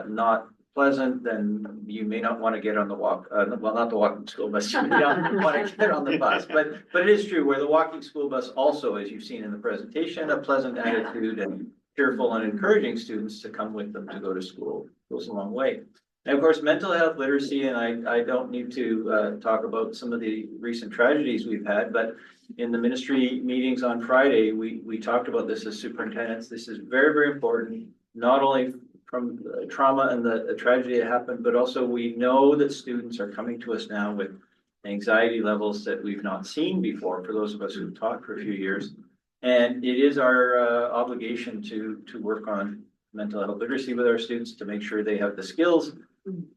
S11: not pleasant, then you may not want to get on the well, not the walking school bus, you may not want to get on the bus, but it is true, where the walking school bus also, as you've seen in the presentation, a pleasant attitude and cheerful and encouraging students to come with them to go to school goes a long way. And of course, mental health literacy, and I don't need to talk about some of the recent tragedies we've had, but in the ministry meetings on Friday, we talked about this as superintendents. This is very, very important, not only from trauma and the tragedy that happened, but also we know that students are coming to us now with anxiety levels that we've not seen before, for those of us who've taught for a few years. And it is our obligation to work on mental health literacy with our students to make sure they have the skills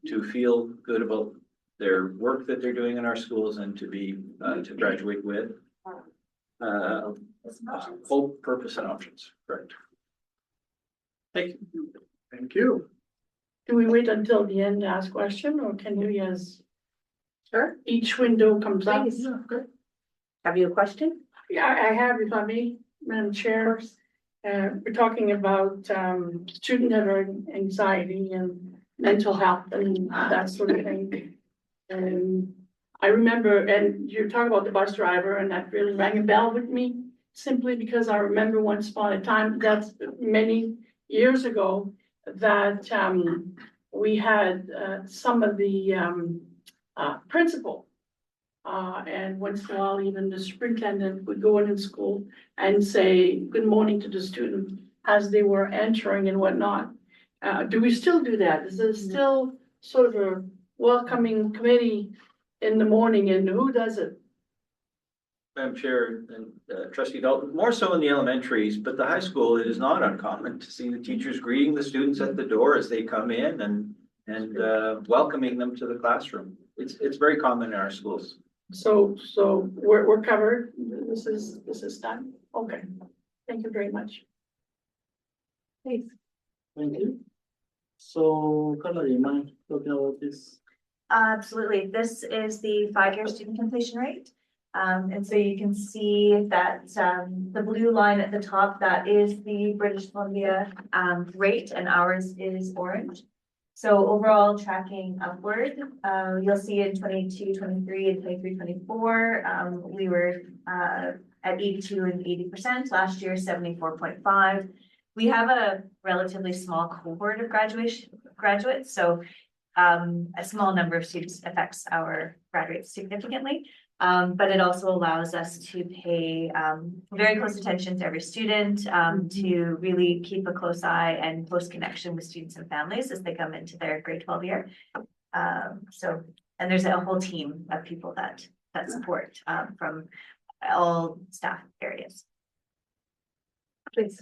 S11: to feel good about their work that they're doing in our schools and to be, to graduate with. Hope, purpose and options, correct. Thank you.
S17: Thank you.
S16: Do we wait until the end to ask question, or can we as
S1: Sure.
S16: each window comes up?
S1: Please. Have you a question?
S16: Yeah, I have, if I may, Madam Chair. We're talking about student anxiety and mental health and that sort of thing. And I remember, and you're talking about the bus driver, and that really rang a bell with me, simply because I remember once upon a time, that's many years ago, that we had some of the principal. And once in a while, even the superintendent would go in school and say good morning to the student as they were entering and whatnot. Do we still do that? Is there still sort of a welcoming committee in the morning, and who does it?
S11: Madam Chair and Trustee Dalton, more so in the elementaries, but the high school, it is not uncommon to see the teachers greeting the students at the door as they come in and welcoming them to the classroom. It's very common in our schools.
S16: So we're covered. This is done. Okay. Thank you very much.
S1: Please.
S17: Thank you. So, Carla, do you mind talking about this?
S15: Absolutely. This is the 5-year student completion rate. And so you can see that the blue line at the top, that is the British Columbia rate, and ours is orange. So overall tracking upward, you'll see in 22, 23 and 23, 24, we were at 82 and 80%, last year 74.5. We have a relatively small cohort of graduates, so a small number of students affects our grad rates significantly. But it also allows us to pay very close attention to every student, to really keep a close eye and close connection with students and families as they come into their grade 12 year. And there's a whole team of people that support from all staff areas.
S2: Please,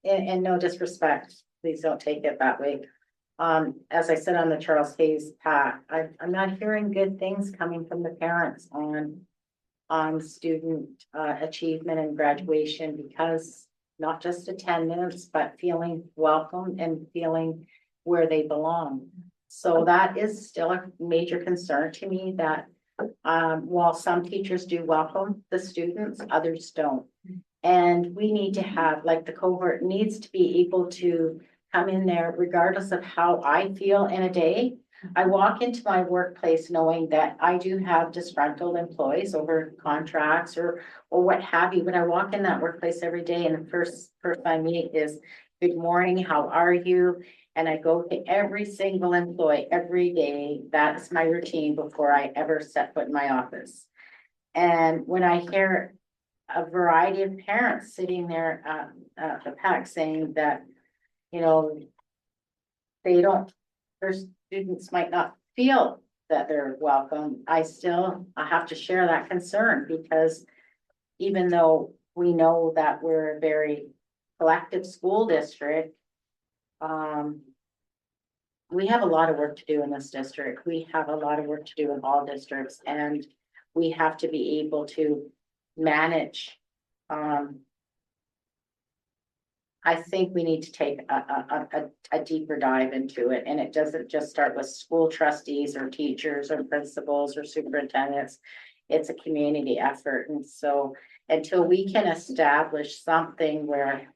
S2: and no disrespect, please don't take it that way. As I said on the Charles Hayes pack, I'm not hearing good things coming from the parents on student achievement and graduation, because not just attendance, but feeling welcome and feeling where they belong. So that is still a major concern to me, that while some teachers do welcome the students, others don't. And we need to have, like, the cohort needs to be able to come in there regardless of how I feel in a day. I walk into my workplace knowing that I do have disgruntled employees over contracts or what have you, but I walk in that workplace every day, and the first person I meet is, good morning, how are you? And I go to every single employee every day. That's my routine before I ever set foot in my office. And when I hear a variety of parents sitting there at the pack saying that, you know, they don't, their students might not feel that they're welcome, I have to share that concern, because even though we know that we're a very collective school district, we have a lot of work to do in this district. We have a lot of work to do in all districts, and we have to be able to manage. I think we need to take a deeper dive into it, and it doesn't just start with school trustees or teachers or principals or superintendents. It's a community effort, and so until we can establish something where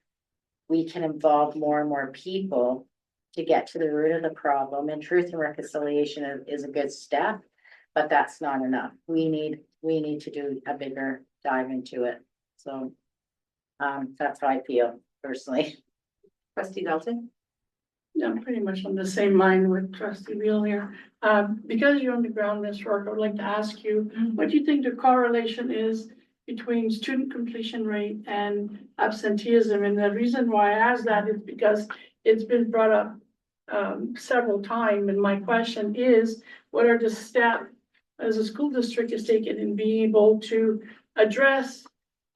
S2: we can involve more and more people to get to the root of the problem, and truth and reconciliation is a good step, but that's not enough. We need to do a bigger dive into it. So that's how I feel personally.
S1: Trustee Dalton?
S16: Yeah, I'm pretty much on the same line with Trustee Beal here. Because you're on the ground, Ms. Rourke, I would like to ask you, what do you think the correlation is between student completion rate and absenteeism? And the reason why I ask that is because it's been brought up several times, and my question is, what are the steps as a school district is taken in being able to address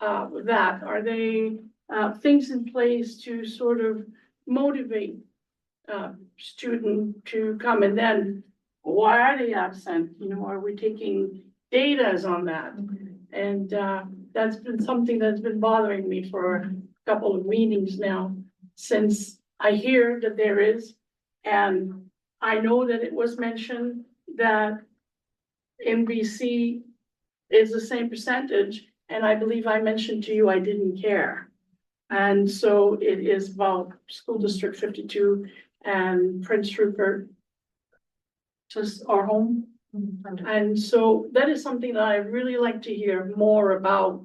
S16: that? Are they things in place to sort of motivate student to come, and then why are they absent? You know, are we taking datas on that? And that's been something that's been bothering me for a couple of meetings now, since I hear that there is. And I know that it was mentioned that NBC is the same percentage, and I believe I mentioned to you I didn't care. And so it is about School District 52 and Prince Rupert, just our home. And so that is something that I really like to hear more about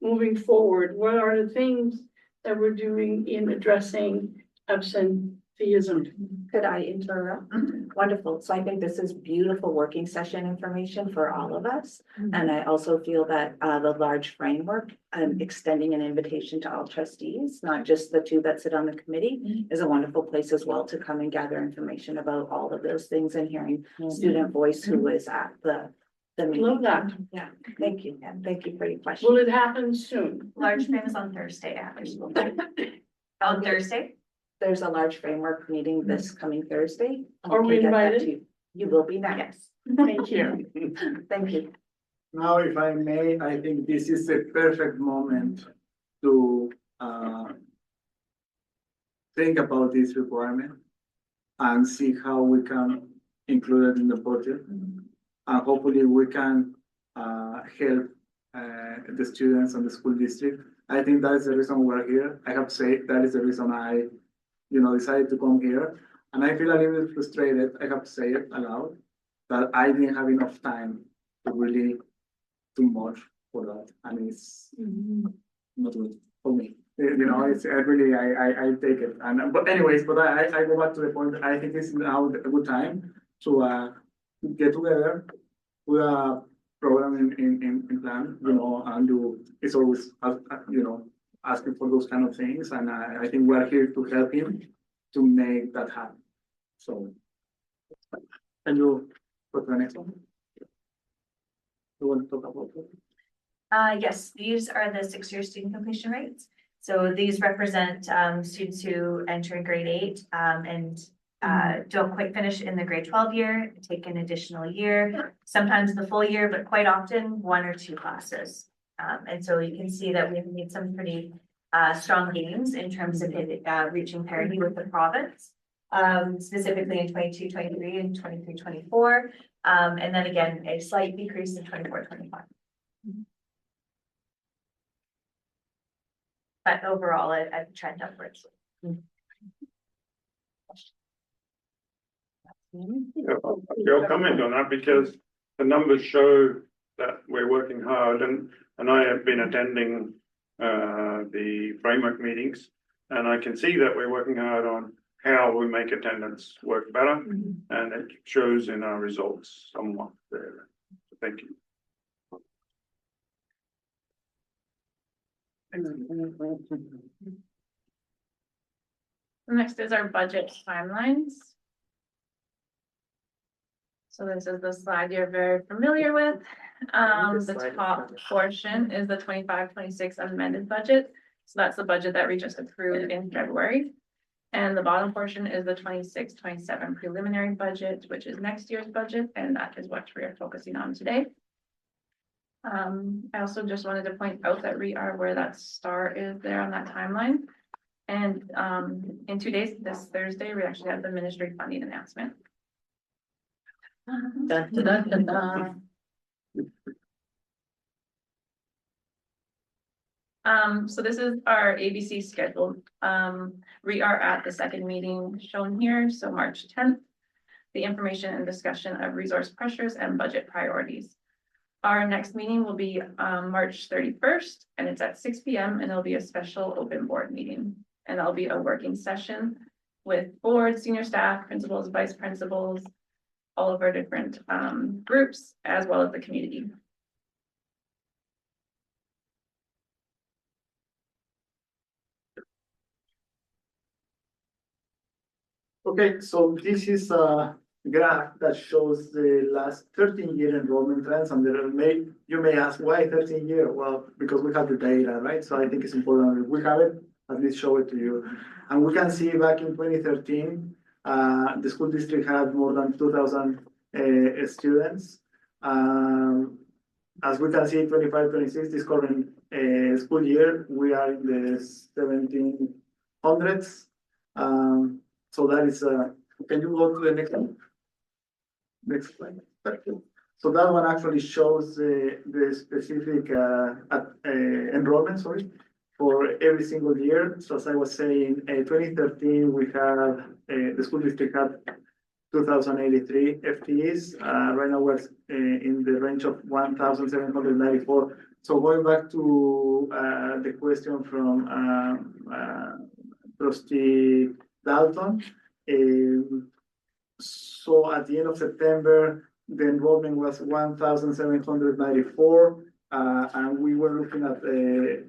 S16: moving forward. What are the things that we're doing in addressing absenteeism?
S1: Could I interrupt? Wonderful. So I think this is beautiful working session information for all of us. And I also feel that the large framework and extending an invitation to all trustees, not just the two that sit on the committee, is a wonderful place as well to come and gather information about all of those things and hearing student voice who is at the meeting.
S16: Love that.
S1: Yeah, thank you. And thank you for your question.
S16: Will it happen soon?
S15: Large frame is on Thursday after school. On Thursday?
S1: There's a large framework meeting this coming Thursday.
S16: Are we
S1: Can get that
S16: invited?
S1: to you. You will be next.
S15: Yes.
S16: Thank you.
S1: Thank you.
S17: Now, if I may, I think this is a perfect moment to think about this requirement and see how we can include it in the budget. And hopefully we can help the students and the school district. I think that is the reason we're here. I have to say that is the reason I, decided to come here. And I feel a little bit frustrated, I have to say it aloud, that I didn't have enough time to really do much for that. And it's not good for me. It's really, I take it. And but anyways, but I go back to the point. I think this is now a good time to get together with a program in plan, and it's always asking for those kind of things. And I think we are here to help him to make that happen. So can you go to the next one? You want to talk about it?
S15: Yes, these are the 6-year student completion rates. So these represent students who enter in grade 8 and don't quite finish in the grade 12 year, take an additional year, sometimes the full year, but quite often 1 or 2 classes. And so you can see that we've made some pretty strong gains in terms of reaching parity with the province, specifically in 22-23 and 23-24. And then again, a slight decrease in 24-25. But overall, a trend upwards.
S13: I'll comment on that because the numbers show that we're working hard, and I have been attending the framework meetings, and I can see that we're working hard on how we make attendance work better, and it shows in our results somewhat there. So thank you.
S2: Next is our budget timelines. So this is the slide you're very familiar with. The top portion is the 25-26 amended budget. So that's the budget that we just approved in February. And the bottom portion is the 26-27 preliminary budget, which is next year's budget, and that is what we are focusing on today. I also just wanted to point out that we are where that star is there on that timeline. And in 2 days, this Thursday, we actually have the ministry funding announcement. Dun, dun, dun, dun, dun. So this is our ABC schedule. We are at the second meeting shown here, so March 10th, the information and discussion of resource pressures and budget priorities. Our next meeting will be March 31st, and it's at 6 p.m. and it'll be a special open board meeting. And that'll be a working session with board, senior staff, principals, vice principals, all of our different groups, as well as the community.
S17: Okay, so this is a graph that shows the last 13-year enrollment trends, and you may ask why 13 year? Well, because we have the data, right? So I think it's important if we have it, at least show it to you. And we can see back in 2013, The school district had more than 2,000 students. As we can see, 25-26, this current school year, we are in the 1700s. So that is, can you go to the next one? Next slide. Thank you. So that one actually shows the specific enrollment, sorry, for every single year. So as I was saying, 2013, we have the school district had 2,083 FTEs. Right now we're in the range of 1,794. So going back to the question from Trustee Dalton. So at the end of September, the enrollment was 1,794. And we were looking at the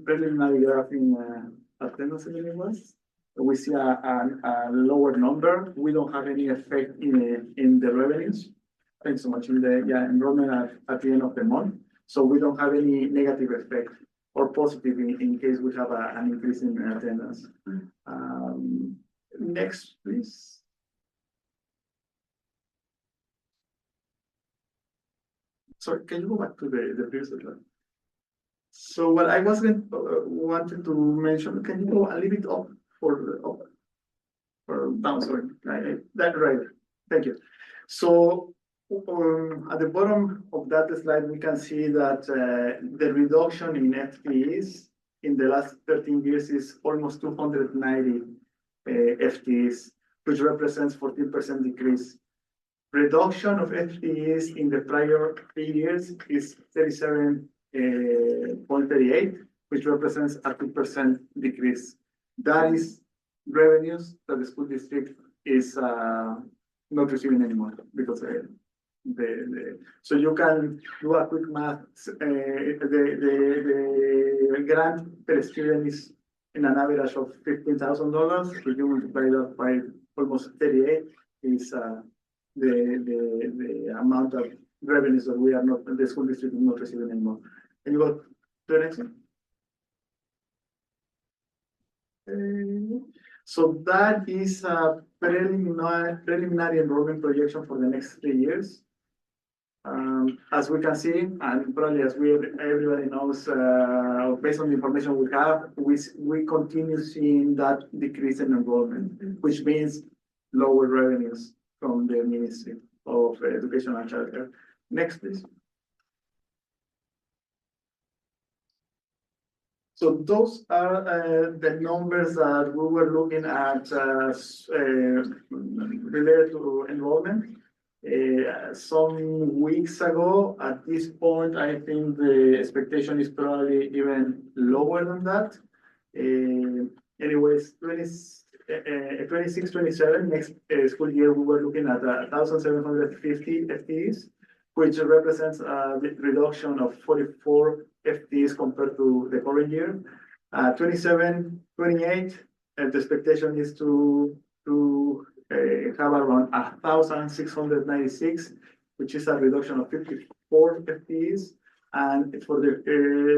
S17: preliminary graph in attendance, I think it was. We see a lower number. We don't have any effect in the revenues. Thanks so much in the enrollment at the end of the month. So we don't have any negative effect or positive in case we have an increase in attendance. Next, please. Sorry, can you go back to the previous slide? So what I wanted to mention, can you go a little bit up or down? Sorry, that right. Thank you. So at the bottom of that slide, we can see that the reduction in FTEs in the last 13 years is almost 290 FTEs, which represents 14% decrease. Reduction of FTEs in the prior 3 years is 37.38, which represents a 2% decrease. That is revenues that the school district is not receiving anymore because so you can do a quick math. The grant per student is in an average of $15,000. If you multiply that by almost 38, is the amount of revenues that we are not, the school district is not receiving anymore. Can you go to the next one? So that is a preliminary enrollment projection for the next 3 years. As we can see, and probably as everybody knows, based on the information we have, we continue seeing that decrease in enrollment, which means lower revenues from the Ministry of Education and Childcare. Next, please. So those are the numbers that we were looking at related to enrollment. Some weeks ago, at this point, I think the expectation is probably even lower than that. Anyways, 26-27, next school year, we were looking at 1,750 FTEs, which represents a reduction of 44 FTEs compared to the current year. 27-28, the expectation is to have around 1,696, which is a reduction of 54 FTEs. And for the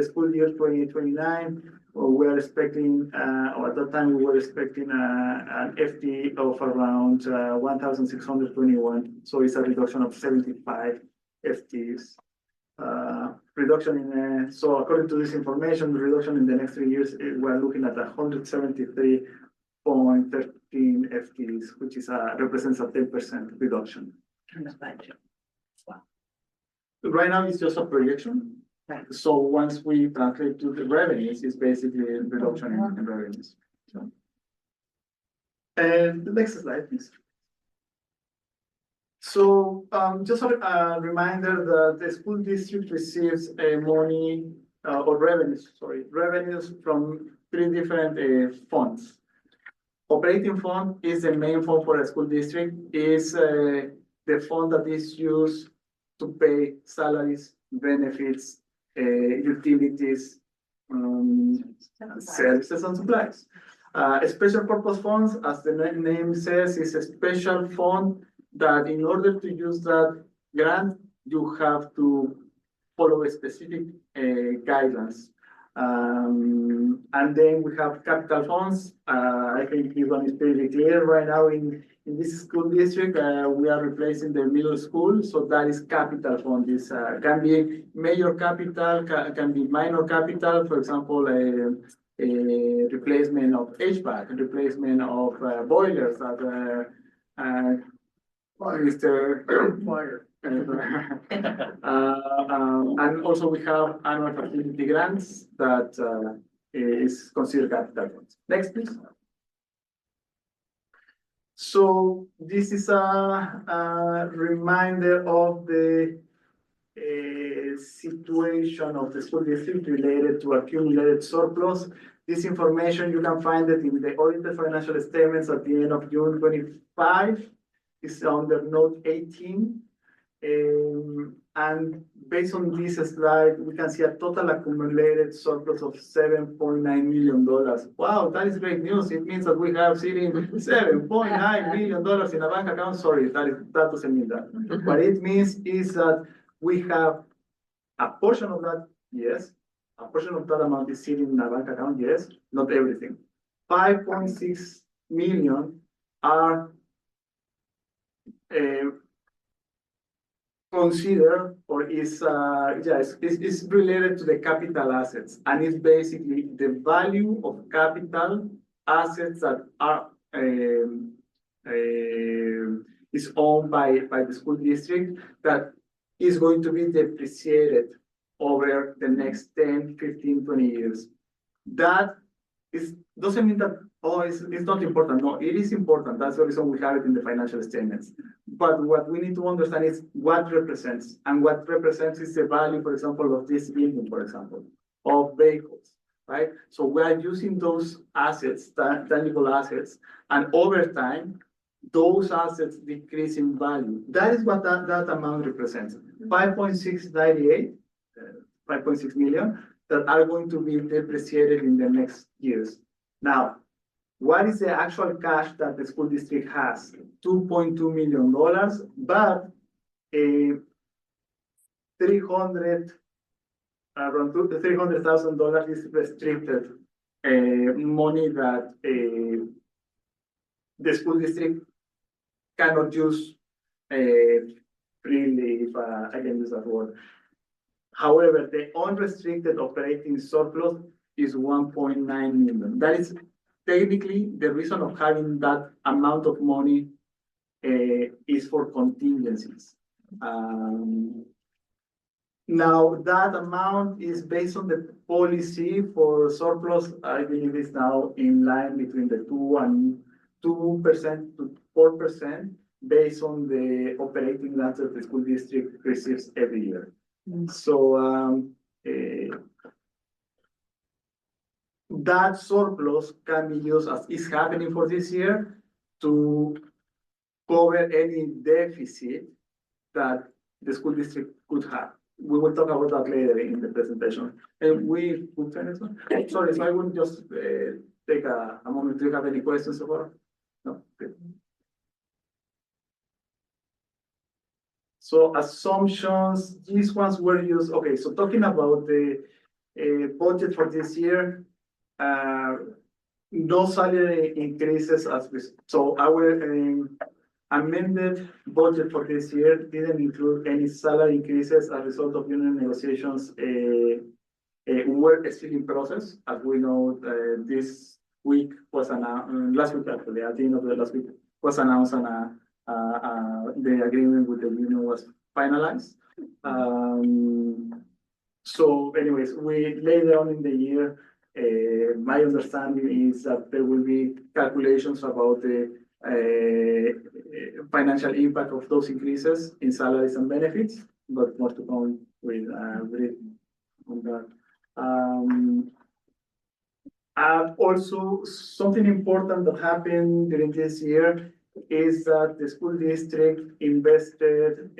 S17: school year 2029, we are expecting, or at that time, we were expecting an FTE of around 1,621. So it's a reduction of 75 FTEs. Reduction in, so according to this information, the reduction in the next 3 years, we're looking at 173.13 FTEs, which is represents a 10% reduction.
S1: Wow.
S17: Right now, it's just a projection.
S1: Right.
S17: So once we translate to the revenues, it's basically a reduction in revenues. So. And the next slide, please. So just a reminder that the school district receives money or revenues from 3 different funds. Operating fund is the main fund for a school district, is the fund that is used to pay salaries, benefits, utilities, services and supplies. Special purpose funds, as the name says, is a special fund that in order to use that grant, you have to follow a specific guidelines. And then we have capital funds. I think this one is pretty clear right now in this school district. We are replacing the middle school, so that is capital fund. This can be major capital, can be minor capital. For example, a replacement of HVAC, replacement of boilers at Mr. Fire. And also we have annual facility grants that is considered capital funds. Next, please. So this is a reminder of the situation of the school district related to accumulated surplus. This information, you can find it in the audited financial statements at the end of June 25. It's under note 18. And based on this slide, we can see a total accumulated surplus of $7.9 million. Wow, that is great news. It means that we have sitting $7.9 million in a bank account. Sorry, that doesn't mean that. What it means is that we have a portion of that, yes. A portion of that amount is sitting in a bank account, yes. Not everything. 5.6 million are considered or is related to the capital assets, and it's basically the value of capital assets that are is owned by the school district that is going to be depreciated over the next 10, 15, 20 years. That doesn't mean that, oh, it's not important. No, it is important. That's the reason we have it in the financial statements. But what we need to understand is what represents. And what represents is the value, for example, of this building, for example, of vehicles, right? So we are using those assets, tangible assets, and over time, those assets decrease in value. That is what that amount represents. 5.6 million that are going to be depreciated in the next years. Now, what is the actual cash that the school district has? $2.2 million, but around $300,000 is restricted money that the school district cannot use freely, if I can use that word. However, the unrestricted operating surplus is 1.9 million. That is technically the reason of having that amount of money is for contingencies. Now that amount is based on the policy for surplus. I believe it's now in line between the 2% to 4% based on the operating grants that the school district receives every year. So that surplus can be used, as is happening for this year, to cover any deficit that the school district could have. We will talk about that later in the presentation. And we will turn it on. Sorry, so I will just take a moment. Do you have any questions so far? No. Good. So assumptions, these ones were used. Okay, so talking about the budget for this year, no salary increases so our amended budget for this year didn't include any salary increases as a result of union negotiations. Were still in process. As we know, this week was announced, last week actually, at the end of the last week was announced, and the agreement with the union was finalized. So anyways, we later on in the year, my understanding is that there will be calculations about the financial impact of those increases in salaries and benefits, but more to come with on that. Also, something important that happened during this year is that the school district invested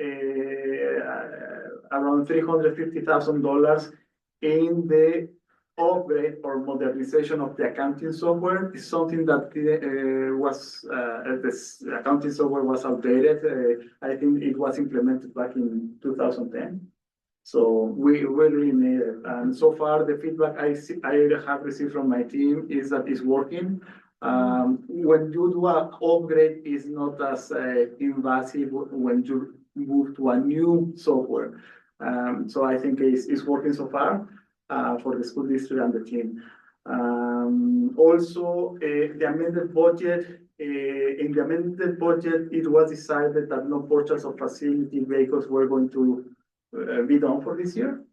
S17: around $350,000 in the upgrade or modernization of the accounting software. Is something that this accounting software was outdated. I think it was implemented back in 2010. So we really need it. And so far, the feedback I have received from my team is that it's working. When you do an upgrade, it's not as invasive when you move to a new software. So I think it's working so far for the school district and the team. Also, the amended budget, in the amended budget, it was decided that no purchase of facility vehicles were going to be done for this year.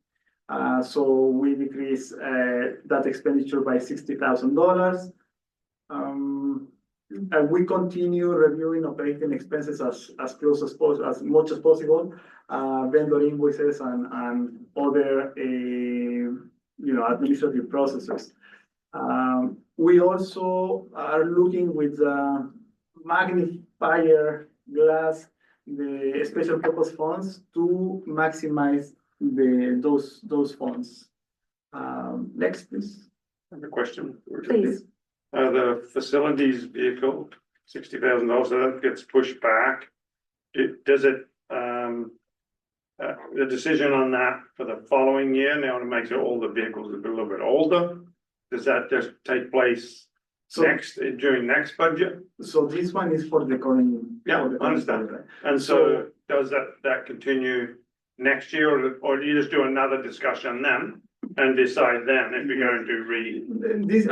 S17: So we decreased that expenditure by $60,000. And we continue reviewing operating expenses as close as possible, as much as possible, vendor invoices and other, administrative processes. We also are looking with magnifier glass, the special purpose funds to maximize those funds. Next, please.
S13: I have a question.
S12: Please.
S13: The facilities vehicle, $60,000, so that gets pushed back. Does it, the decision on that for the following year, now to make sure all the vehicles are a little bit older, does that just take place during next budget?
S17: So this one is for the current.
S13: Yeah, I understand. And so does that continue next year, or do you just do another discussion then and decide then if you're going to
S17: This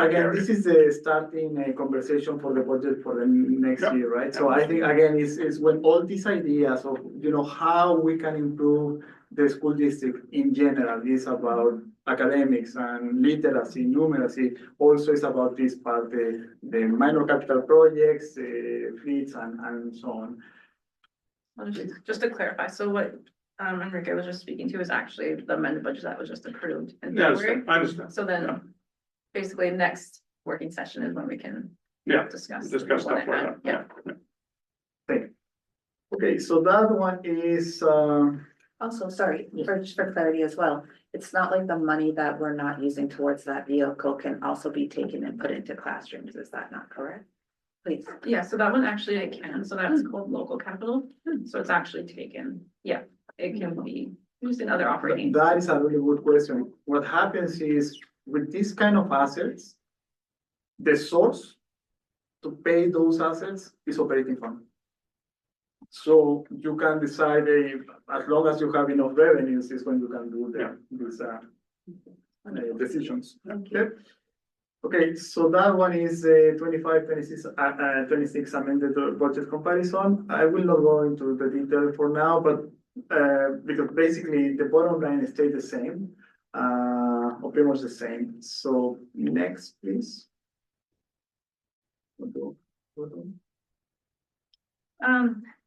S17: is the starting conversation for the budget for the next year, right? So I think again, is when all these ideas of, how we can improve the school district in general is about academics and literacy, numeracy. Also is about this part, the minor capital projects, fleets and so on.
S14: Just to clarify, so what Enrique was just speaking to is actually the amended budget that was just approved in
S13: Yeah,
S14: February.
S13: I understand.
S14: So then basically next working session is when we can discuss
S13: stuff like that.
S14: Yeah.
S17: Thank you. Okay, so that one is
S1: Also, sorry, for clarity as well, it's not like the money that we're not using towards that vehicle can also be taken and put into classrooms, is that not correct? Please.
S14: Yeah, so that one actually I can, so that's called local capital, so it's actually taken, it can be used in other operating.
S17: That is a really good question. What happens is with this kind of assets, the source to pay those assets is operating fund. So you can decide as long as you have enough revenues is when you can do these decisions. Okay, so that one is 25-26 amended budget comparison. I will not go into the detail for now, but because basically the bottom line stays the same, or pretty much the same. So next, please.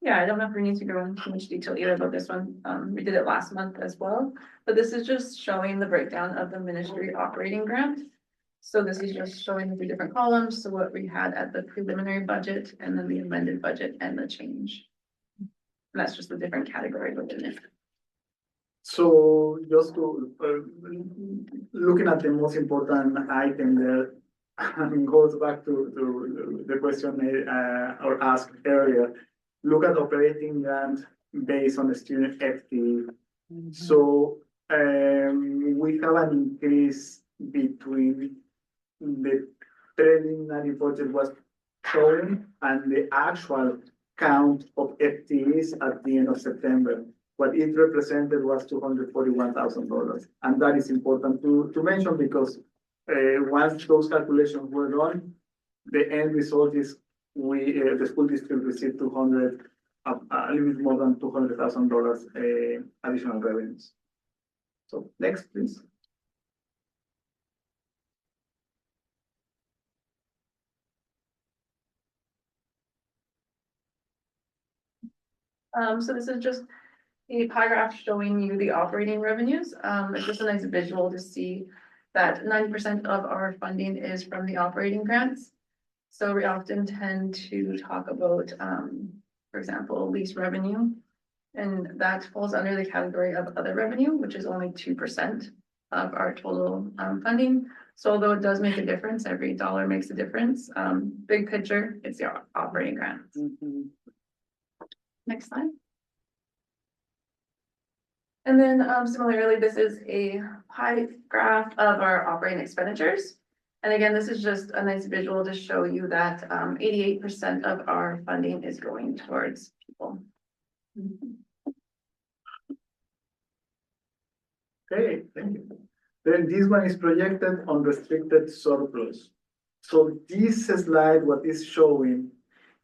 S14: Yeah, I don't know if we need to go into too much detail either about this one. We did it last month as well, but this is just showing the breakdown of the ministry operating grant. So this is just showing the different columns, so what we had at the preliminary budget and then the amended budget and the change. And that's just the different category within it.
S17: So just to looking at the most important item there, goes back to the question or asked earlier. Look at operating grant based on the student FTE. So we have an increase between the preliminary budget was showing and the actual count of FTEs at the end of September. What it represented was $241,000. And that is important to mention because once those calculations were done, the end result is the school district received a little bit more than $200,000 additional revenues. So next, please.
S14: So this is just a pie graph showing you the operating revenues. It's just a nice visual to see that 90% of our funding is from the operating grants. So we often tend to talk about, for example, lease revenue. And that falls under the category of other revenue, which is only 2% of our total funding. So although it does make a difference, every dollar makes a difference. Big picture, it's the operating grants. 'Next slide. And then similarly, this is a pie graph of our operating expenditures. And again, this is just a nice visual to show you that 88% of our funding is going towards people.
S17: Okay, thank you. Then this one is projected unrestricted surplus. So this slide, what is showing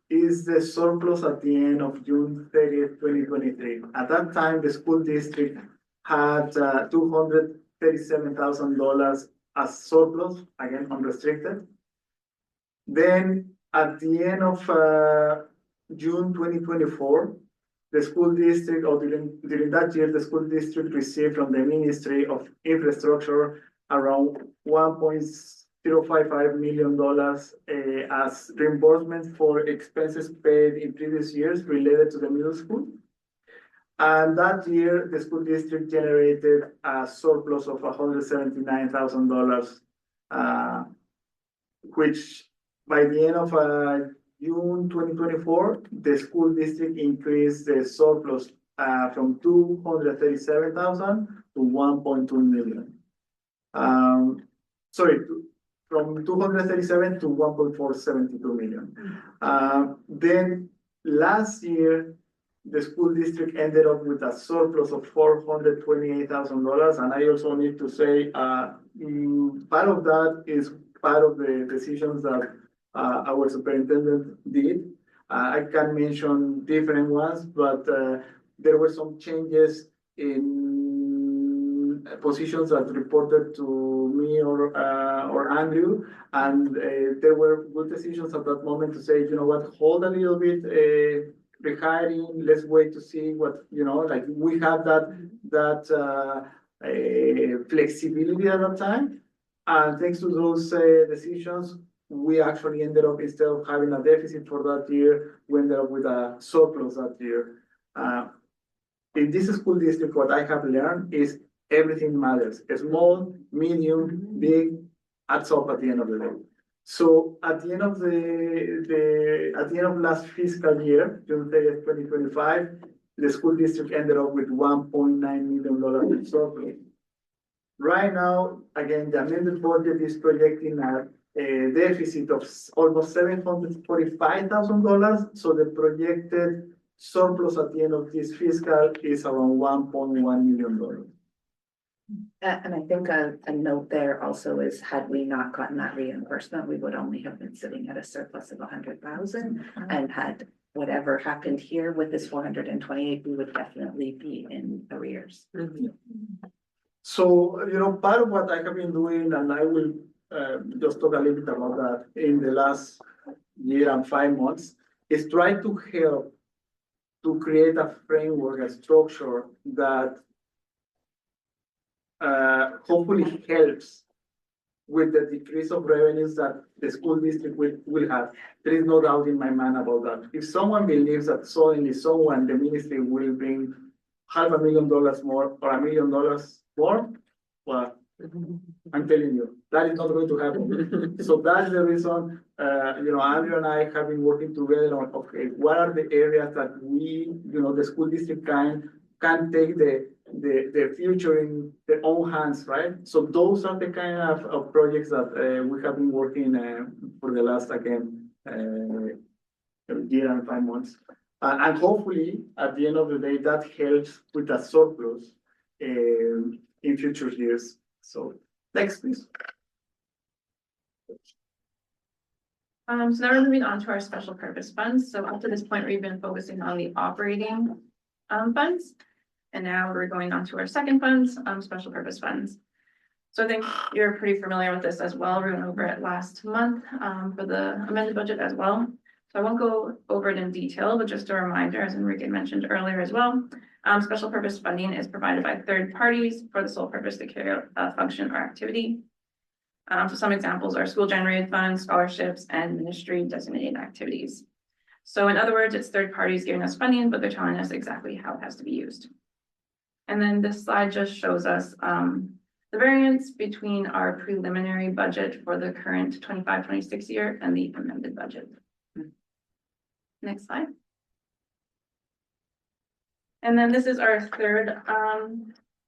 S17: is the surplus at the end of June 30th, 2023. At that time, the school district had $237,000 as surplus, again, unrestricted. Then at the end of June 2024, the school district, or during that year, the school district received from the Ministry of Infrastructure around $1.055 million as reimbursement for expenses paid in previous years related to the middle school. And that year, the school district generated a surplus of $179,000, which by the end of June 2024, the school district increased the surplus from $237,000 to $1.2 million. From 237 to 1.472 million. Then last year, the school district ended up with a surplus of $428,000. And I also need to say, part of that is part of the decisions that our superintendent did. I can mention different ones, but there were some changes in positions that reported to me or Andrew, and there were good decisions at that moment to say, you know what, hold a little bit, rehiring, let's wait to see what, like we have that flexibility at that time. And thanks to those decisions, we actually ended up, instead of having a deficit for that year, we ended up with a surplus that year. In this school district, what I have learned is everything matters. Small, medium, big, adds up at the end of the day. So at the end of last fiscal year, June 30th, 2025, the school district ended up with $1.9 million in surplus. Right now, again, the amended budget is projecting a deficit of almost $745,000. So the projected surplus at the end of this fiscal is around $1.1 million.
S1: And I think a note there also is, had we not gotten that reimbursement, we would only have been sitting at a surplus of 100,000. And had whatever happened here with this 428, we would definitely be in arrears.
S17: So, part of what I have been doing, and I will just talk a little bit about that in the last year and 5 months, is try to help to create a framework, a structure that hopefully helps with the decrease of revenues that the school district will have. There is no doubt in my mind about that. If someone believes that suddenly the ministry will bring $500,000 more or $1 million more, well, I'm telling you, that is not going to happen. So that's the reason, Andrew and I have been working together on, okay, what are the areas that we, the school district can take the future in their own hands, right? So those are the kind of projects that we have been working for the last, again, year and 5 months. And hopefully, at the end of the day, that helps with a surplus in future years. So next, please.
S14: So now we're moving on to our special purpose funds. So up to this point, we've been focusing on the operating funds. And now we're going on to our second funds, special purpose funds. So I think you're pretty familiar with this as well. We went over it last month for the amended budget as well. So I won't go over it in detail, but just a reminder, as Enrique mentioned earlier as well, special purpose funding is provided by third parties for the sole purpose to carry out a function or activity. So some examples are school generated funds, scholarships, and ministry designated activities. So in other words, it's third parties giving us funding, but they're telling us exactly how it has to be used. And then this slide just shows us the variance between our preliminary budget for the current 25-26 year and the amended budget. Next slide. And then this is our third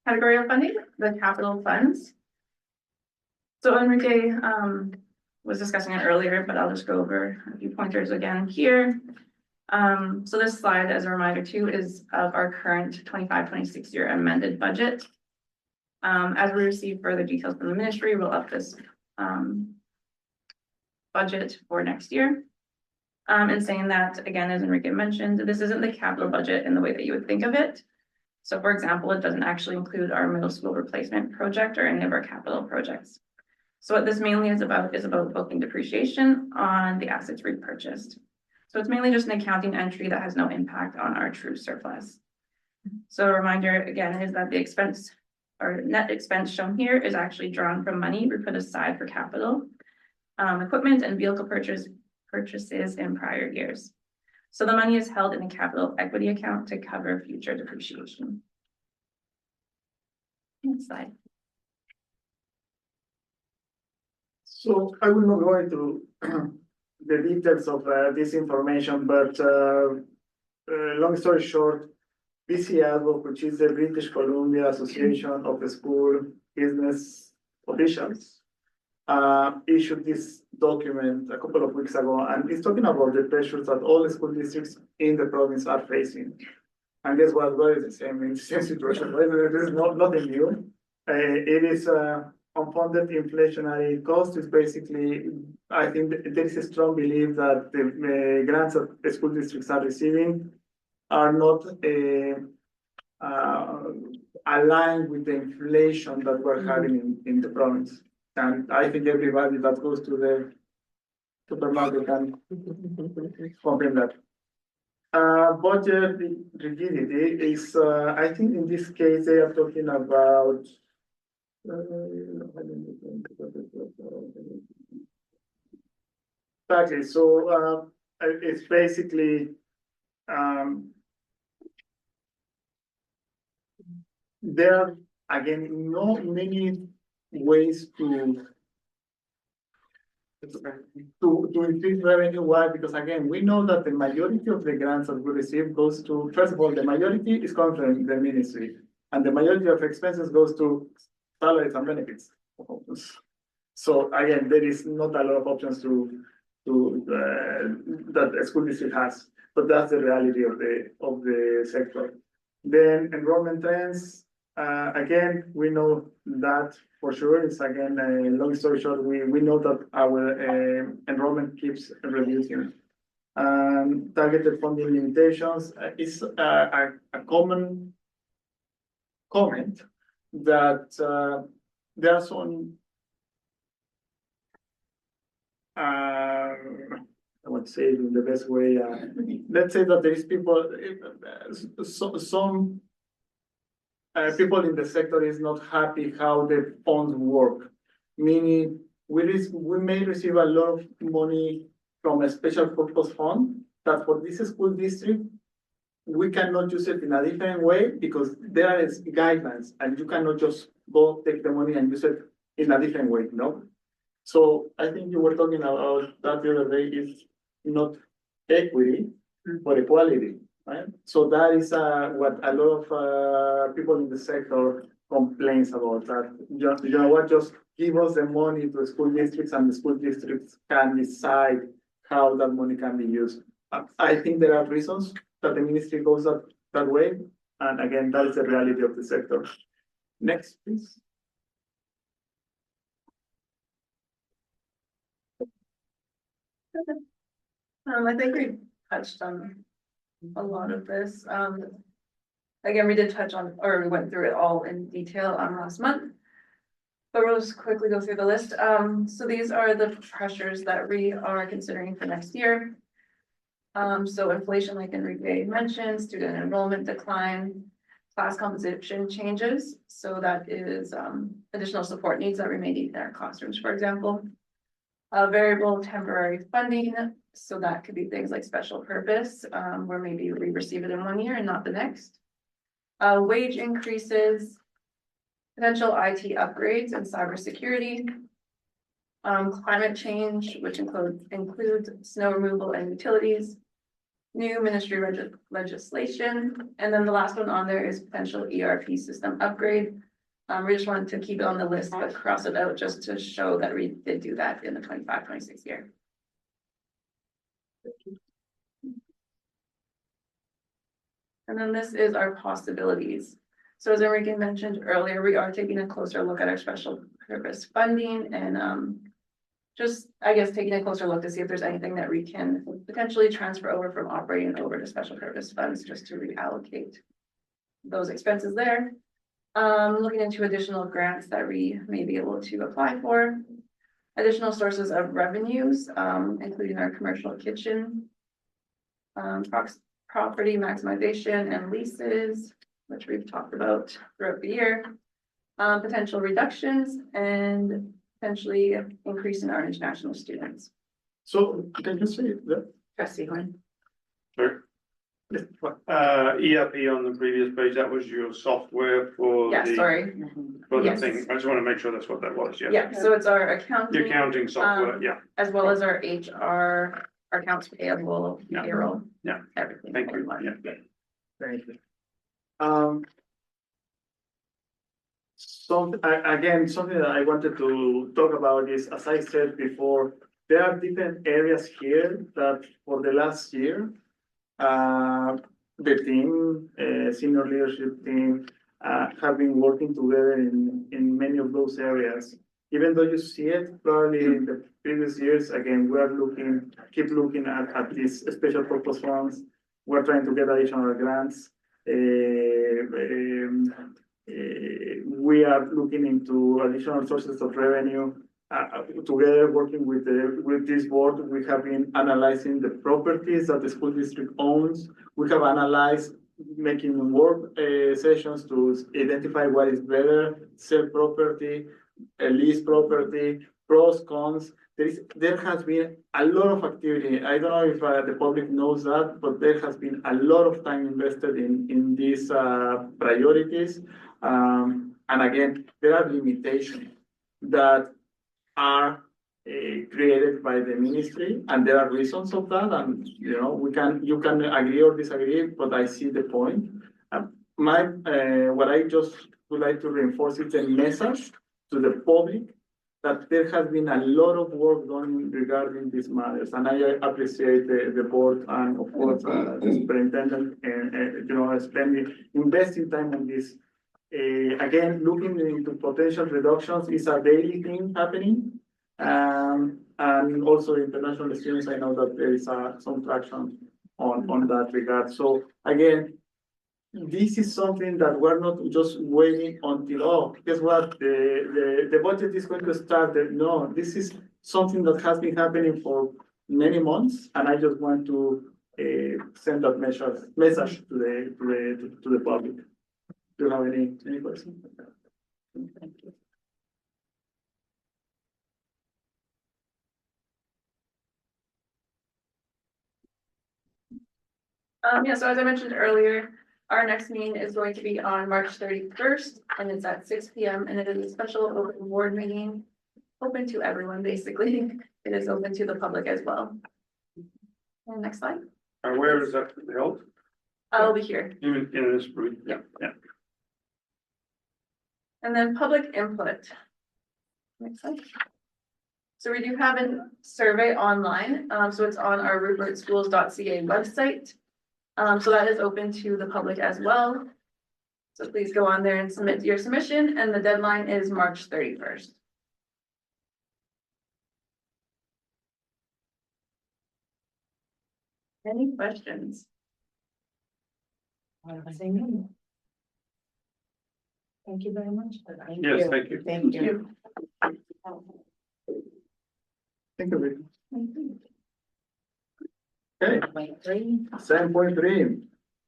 S14: category of funding, the capital funds. So Enrique was discussing it earlier, but I'll just go over a few pointers again here. So this slide, as a reminder too, is of our current 25-26 year amended budget. As we receive further details from the ministry, we'll up this budget for next year. And saying that, again, as Enrique mentioned, this isn't the capital budget in the way that you would think of it. So for example, it doesn't actually include our middle school replacement project or any of our capital projects. So what this mainly is about booking depreciation on the assets repurchased. So it's mainly just an accounting entry that has no impact on our true surplus. So a reminder again is that the expense or net expense shown here is actually drawn from money we put aside for capital, equipment and vehicle purchases in prior years. So the money is held in a capital equity account to cover future depreciation. Next slide.
S17: So I will not go into the details of this information, but long story short, BCASBO, which is the British Columbia Association of School Business Officials, issued this document a couple of weeks ago, and it's talking about the pressures that all the school districts in the province are facing. And guess what? Well, it's the same situation. It is nothing new. It is unfunded inflationary cost is basically, I think there is a strong belief that the grants that the school districts are receiving are not aligned with the inflation that we're having in the province. And I think everybody that goes to the supermarket can confirm that. Budget rigidity is, I think in this case, they are talking about exactly. So it's basically there are again not many ways to increase revenue. Why? Because again, we know that the majority of the grants that we receive goes to, first of all, the majority is coming from the ministry, and the majority of expenses goes to salaries and benefits. So again, there is not a lot of options that a school district has, but that's the reality of the sector. Then enrollment trends. Again, we know that for sure. It's again a long story short. We know that our enrollment keeps reducing. Targeted funding limitations is a common comment that there are some. I would say it in the best way. Let's say that there is people, some people in the sector is not happy how the funds work. Meaning, we may receive a lot of money from a special purpose fund that for this school district, we cannot use it in a different way because there is guidelines and you cannot just go take the money and use it in a different way, no? So I think you were talking about that the other day is not equity, but equality, right? So that is what a lot of people in the sector complains about, that you know what, just give us the money to the school districts and the school districts can decide how that money can be used. I think there are reasons that the ministry goes that way. And again, that is the reality of the sector. Next, please.
S14: I think we touched on a lot of this. Again, we did touch on, or we went through it all in detail last month. But we'll just quickly go through the list. So these are the pressures that we are considering for next year. So inflation, like Enrique mentioned, student enrollment decline, class composition changes. So that is additional support needs that we may need in our classrooms, for example. Variable temporary funding. So that could be things like special purpose, where maybe we receive it in 1 year and not the next. Wage increases, potential IT upgrades and cybersecurity, climate change, which includes snow removal and utilities, new ministry legislation, and then the last one on there is potential ERP system upgrade. We just wanted to keep it on the list, but cross it out just to show that we did do that in the 25-26 year. And then this is our possibilities. So as Enrique mentioned earlier, we are taking a closer look at our special purpose funding and just, I guess, taking a closer look to see if there's anything that we can potentially transfer over from operating over to special purpose funds just to reallocate those expenses there. Looking into additional grants that we may be able to apply for. Additional sources of revenues, including our commercial kitchen. Property maximization and leases, which we've talked about throughout the year. Potential reductions and potentially increase in our international students.
S13: So can you say that?
S2: Trustee Horn.
S13: Sure. ERP on the previous page, that was your software for
S14: Yeah,
S13: the.
S14: sorry.
S13: For the
S14: Yes.
S13: thing, I just want to make sure that's what that was, yeah.
S14: Yeah, so it's our accounting.
S13: The accounting software, yeah,
S14: As well as our HR, our accounts payable,
S13: Yeah.
S14: payroll.
S13: Yeah.
S14: Everything.
S13: thank you, yeah.
S17: Thank you. Again, something that I wanted to talk about is, as I said before, there are different areas here that for the last year, the team, senior leadership team, have been working together in many of those areas. Even though you see it probably in the previous years, again, we are keep looking at these special purpose funds. We're trying to get additional grants. We are looking into additional sources of revenue. Together working with this board, we have been analyzing the properties that the school district owns. We have analyzed making work sessions to identify what is better, sell property, lease property, pros, cons. There has been a lot of activity. I don't know if the public knows that, but there has been a lot of time invested in these priorities. And again, there are limitations that are created by the ministry, and there are reasons of that. And you can agree or disagree, but I see the point. What I just would like to reinforce is a message to the public that there has been a lot of work done regarding these matters, and I appreciate the board and of course the superintendent and investing time on this. Again, looking into potential reductions is a daily thing happening. And also international students, I know that there is some traction on that regard. So again, this is something that we're not just waiting until, guess what, the budget is going to start. No, this is something that has been happening for many months, and I just want to send that message to the public. Do you have any questions? Thank you.
S14: Yeah, so as I mentioned earlier, our next meeting is going to be on March 31st, and it's at 6 p.m. and it is a special open board meeting, open to everyone, basically. It is open to the public as well. And next slide.
S13: Where is that held?
S14: I'll be here.
S13: In this room?
S14: Yeah.
S13: Yeah.
S14: And then public input. Next slide. So we do have a survey online, so it's on our rupertschools.ca website. So that is open to the public as well. So please go on there and submit your submission, and the deadline is March 31st. Any questions?
S2: Thank you very much.
S13: Yes, thank you.
S2: Thank you.
S17: Thank you. Okay, 7.3,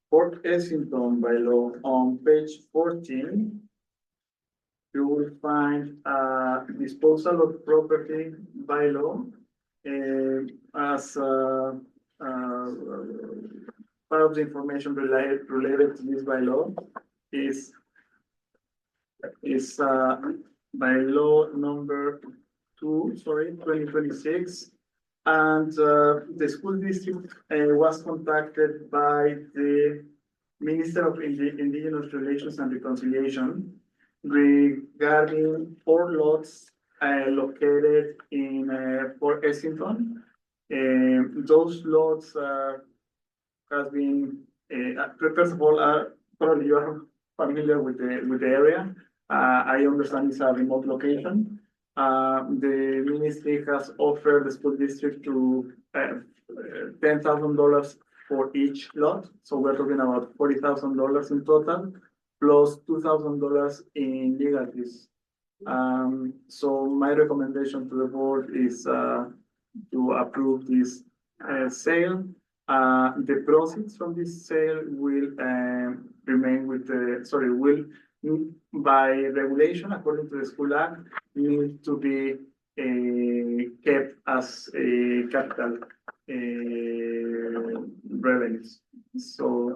S17: Port Essington bylaw on page 14. You will find disposal of property bylaw as part of the information related to this bylaw is bylaw number 2026. And the school district was contacted by the Minister of Indigenous Relations and Reconciliation regarding 4 lots located in Port Essington. Those lots has been, first of all, probably you are familiar with the area. I understand it's a remote location. The ministry has offered the school district to $10,000 for each lot. So we're talking about $40,000 in total, plus $2,000 in legal fees. So my recommendation to the board is to approve this sale. The proceeds from this sale will remain with will by regulation, according to the school act, need to be kept as a capital revenues. So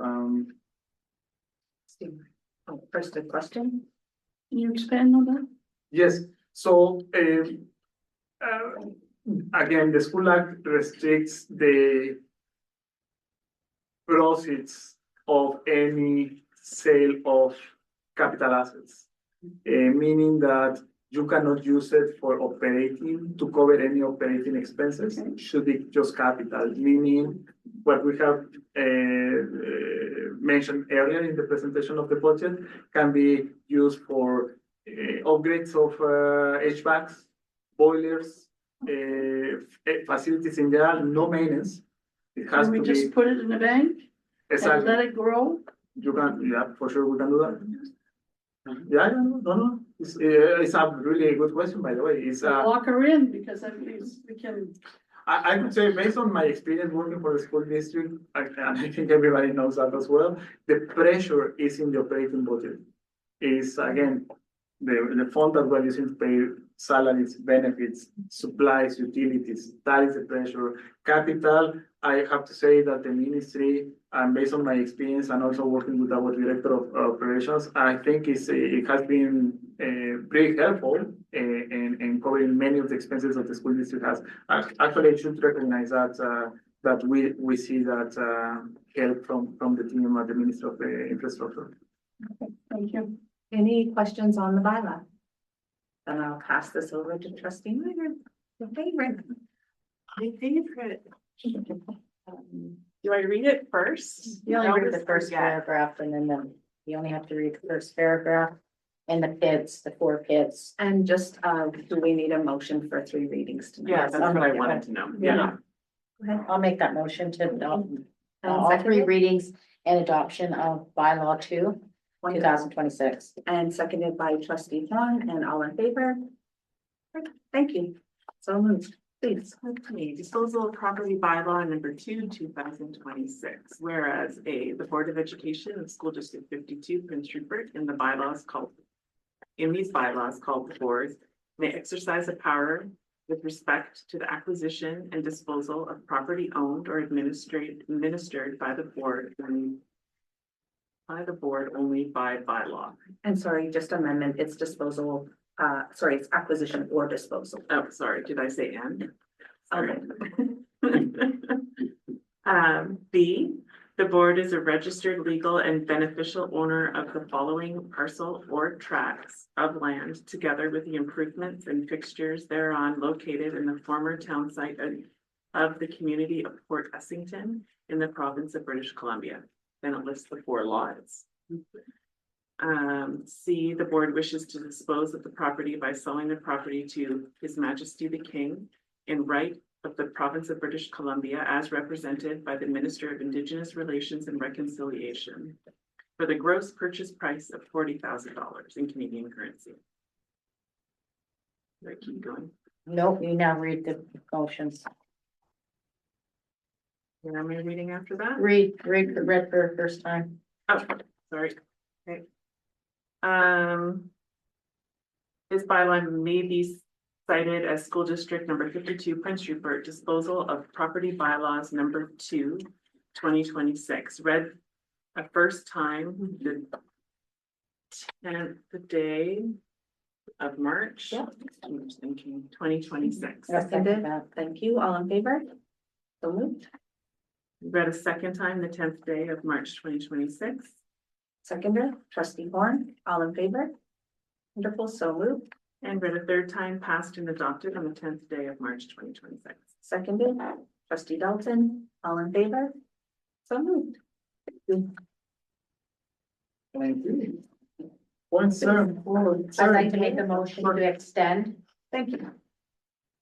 S1: First, a question?
S16: Can you expand on that?
S17: yes, so again, the school act restricts the proceeds of any sale of capital assets, meaning that you cannot use it for operating to cover any operating expenses. Should be just capital, meaning what we have mentioned earlier in the presentation of the budget can be used for upgrades of HVACs, boilers, facilities in general, no maintenance. It has
S16: Can we
S17: to
S16: just
S17: be
S16: put it in the bank and
S17: exactly.
S16: let it grow?
S17: You can, yeah, for sure, we can do that. Yeah, no. It's a really good question, by the way. It's
S16: Lock her in, because at least we can.
S17: I could say, based on my experience working for the school district, and I think everybody knows that as well, the pressure is in the operating budget. Is again, the fund that we're using to pay salaries, benefits, supplies, utilities, that is the pressure. Capital, I have to say that the ministry, and based on my experience and also working with our director of operations, I think it has been pretty helpful in covering many of the expenses that the school district has. Actually, I should recognize that we see that help from the team at the Ministry of Infrastructure.
S16: Okay, thank you.
S1: Any questions on the bylaw? Then I'll pass this over to trustee Meyer. Your favorite.
S5: My favorite. Do I read it first?
S2: You only read the first
S5: Yeah.
S2: paragraph and then you only have to read the first paragraph. And the PIDs, the 4 PIDs.
S1: And just, do we need a motion for 3 readings tonight?
S5: Yeah, that's what I wanted to know.
S2: Yeah. I'll make that motion to adopt all
S1: second
S2: 3
S1: it?
S2: readings and adoption of bylaw 2, 2026.
S1: And seconded by trustee Huang, and all in favor? Thank you. So moved, please.
S5: Okay, disposal of property bylaw number 2, 2026. Whereas the Board of Education of School District 52, Prince Rupert, in these bylaws called the board may exercise a power with respect to the acquisition and disposal of property owned or administered by the board only by bylaw.
S1: And sorry, just amendment, it's disposal, it's acquisition or disposal.
S5: Oh, sorry, did I say and? Sorry. B, the board is a registered legal and beneficial owner of the following parcel or tracts of land, together with the improvements and fixtures thereon located in the former town site of the community of Port Essington in the province of British Columbia. Then it lists the 4 lots. C, the board wishes to dispose of the property by selling the property to His Majesty the King in right of the province of British Columbia as represented by the Minister of Indigenous Relations and Reconciliation for the gross purchase price of $40,000 in Canadian currency. Do I keep going?
S2: Nope, you now read the motions.
S5: Where am I reading after that?
S2: Read for the first time.
S5: Oh, sorry. Okay. This bylaw may be cited as school district number 52, Prince Rupert, disposal of property bylaws number 2, 2026. Read a first time the 10th day
S18: of March.
S1: Yep.
S18: I'm just thinking 2026.
S1: Seconded, thank you, all in favor? So moved.
S18: Read a second time, the 10th day of March 2026.
S1: Seconded, trustee Horn, all in favor? Wonderful, so moved.
S18: And read a third time, passed and adopted on the 10th day of March 2026.
S1: Seconded, trustee Dalton, all in favor? So moved.
S17: Thank you. 0.74.
S2: I'd like to make a motion to extend.
S1: Thank you.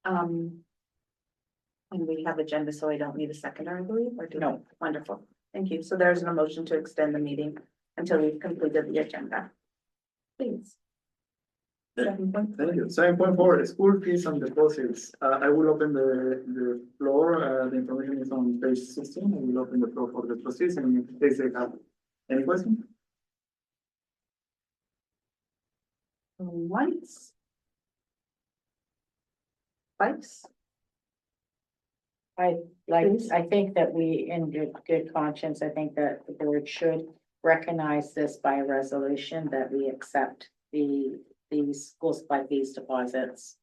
S1: And we have agenda, so I don't need a seconder, I believe, or do? No. Wonderful, thank you. So there's a motion to extend the meeting until we've completed the agenda. Please.
S17: Thank you. 7.4, school fees and deposits. I will open the floor. The information is on page 16. I will open the floor for the trustees and in case they have any questions.
S1: Once. Twice.
S2: I think that we, in good conscience, I think that the board should recognize this by resolution that we accept these school supply fees deposits.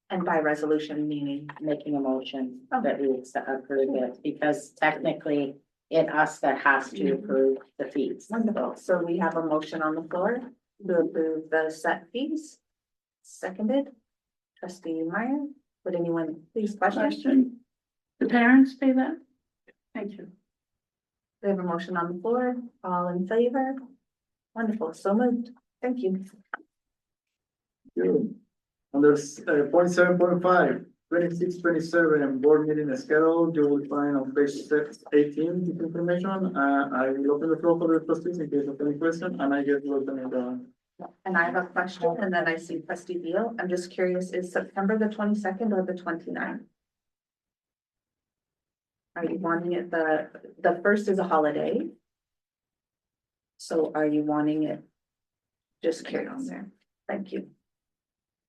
S2: And by resolution, meaning making a motion that we approve it, because technically it's us that has to approve the fees.
S1: Wonderful, so we have a motion on the floor to approve the set fees. Seconded, trustee Meyer, would anyone please question?
S16: The parents pay that? Thank you.
S1: We have a motion on the floor, all in favor? Wonderful, so moved, thank you.
S17: Good. Under 0.7.5, 26, 27, board meeting schedule, you will find on page 18 this information. I will open the floor for the trustees in case of any question, and I guess we'll open it.
S1: And I have a question, and then I see trustee Beal. I'm just curious, is September the 22nd or the 29th? Are you wanting it, the first is a holiday? So are you wanting it? Just curious there, thank you.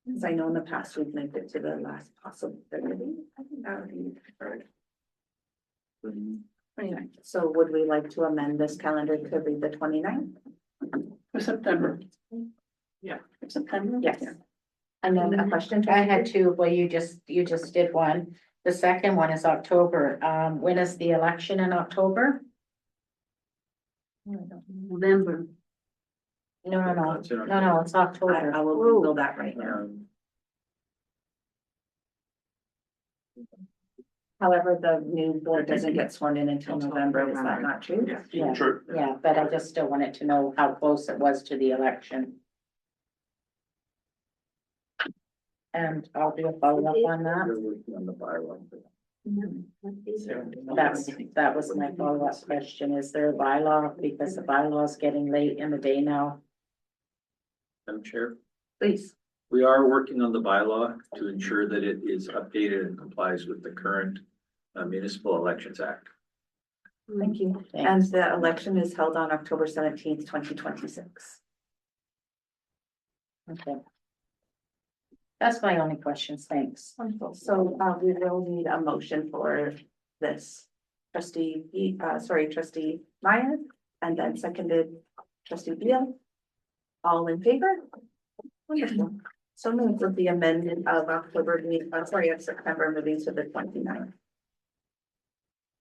S1: Because I know in the past we've linked it to the last possibility. I think that would be preferred. 29th. So would we like to amend this calendar to read the 29th?
S16: For September.
S18: Yeah.
S16: September?
S1: Yes. And then a question.
S2: I had two, well, you just did one. The second one is October. When is the election in October?
S12: November.
S2: No, it's October.
S1: I will Google that right now. However, the new board doesn't get sworn in until November, is that not true?
S2: Yeah,
S13: True.
S2: yeah, but I just still wanted to know how close it was to the election. And I'll do a follow-up on that.
S11: On the bylaw.
S2: That was my follow-up question. Is there a bylaw? Because the bylaw is getting late in the day now.
S11: Madam Chair,
S1: Please.
S11: we are working on the bylaw to ensure that it is updated and complies with the current Municipal Elections Act.
S1: Thank you. And the election is held on October 17th, 2026.
S2: Okay. That's my only questions, thanks.
S1: Wonderful. So we will need a motion for this. Trustee Meyer, and then seconded trustee Beal. All in favor? Wonderful. So moved with the amendment of of September moving to the 29th.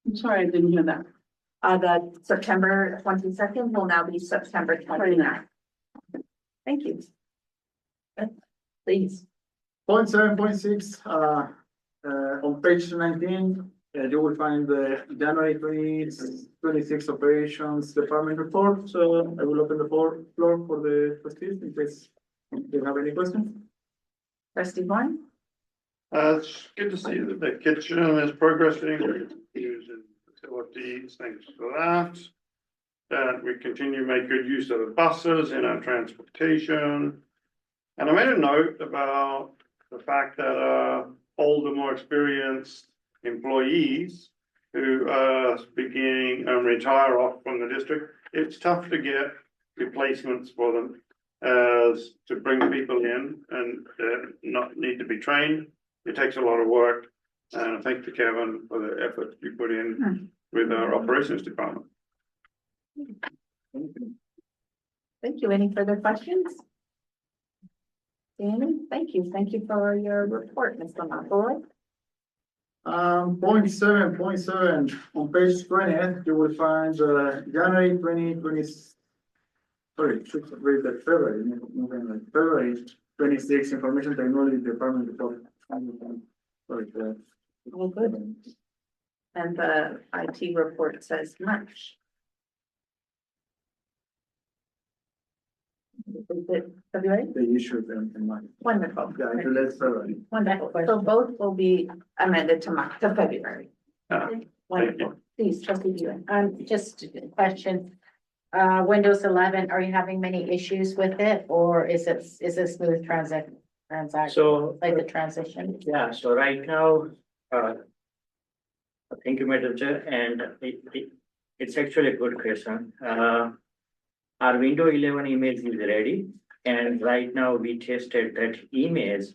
S16: I'm sorry, I didn't hear that.
S1: The September 22nd will now be September 29th. Thank you. Please.
S17: 0.7.6, on page 19, you will find the January 26 operations department report. So I will open the floor for the trustees in case you have any questions.
S1: Trustee Horn?
S13: It's good to see that the kitchen is progressing, using facilities, thanks for that. That we continue to make good use of the buses in our transportation. And I made a note about the fact that older, more experienced employees who are beginning and retire off from the district, it's tough to get replacements for them as to bring people in and not need to be trained. It takes a lot of work. And thank you, Kevin, for the effort you put in with our operations department.
S2: Thank you. Any further questions? Danny, thank you. Thank you for your report, Mr. McElroy.
S17: Point seven, on page 20, you will find, January 2020. Sorry, should read that February 26, Information Technology Department report. Sorry,
S2: All good. And the IT report says March. Is it February?
S17: they issued them in March.
S2: Wonderful.
S17: Yeah, until that's February.
S2: Wonderful. So both will be amended to March, to February. Wonderful. Please, trustee Buell. Just a question. Windows 11, are you having many issues with it, or is it smooth transaction?
S19: So,
S2: Like the transition?
S19: yeah, so right now, thank you, Madam Chair, and it's actually a good question. Our Windows 11 image is ready, and right now we tested that image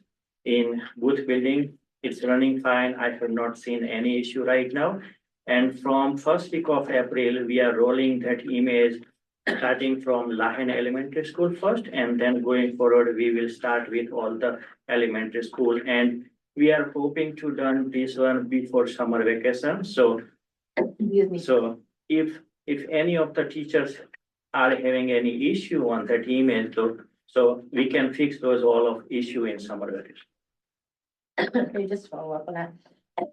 S19: in Booth building. It's running fine. I have not seen any issue right now. And from first week of April, we are rolling that image, starting from Lahan Elementary School first, and then going forward, we will start with all the elementary school. And we are hoping to done this one before summer vacation. So, so if any of the teachers are having any issue on that email, so we can fix those all of issue in summer vacation.
S2: Okay, just follow up on that.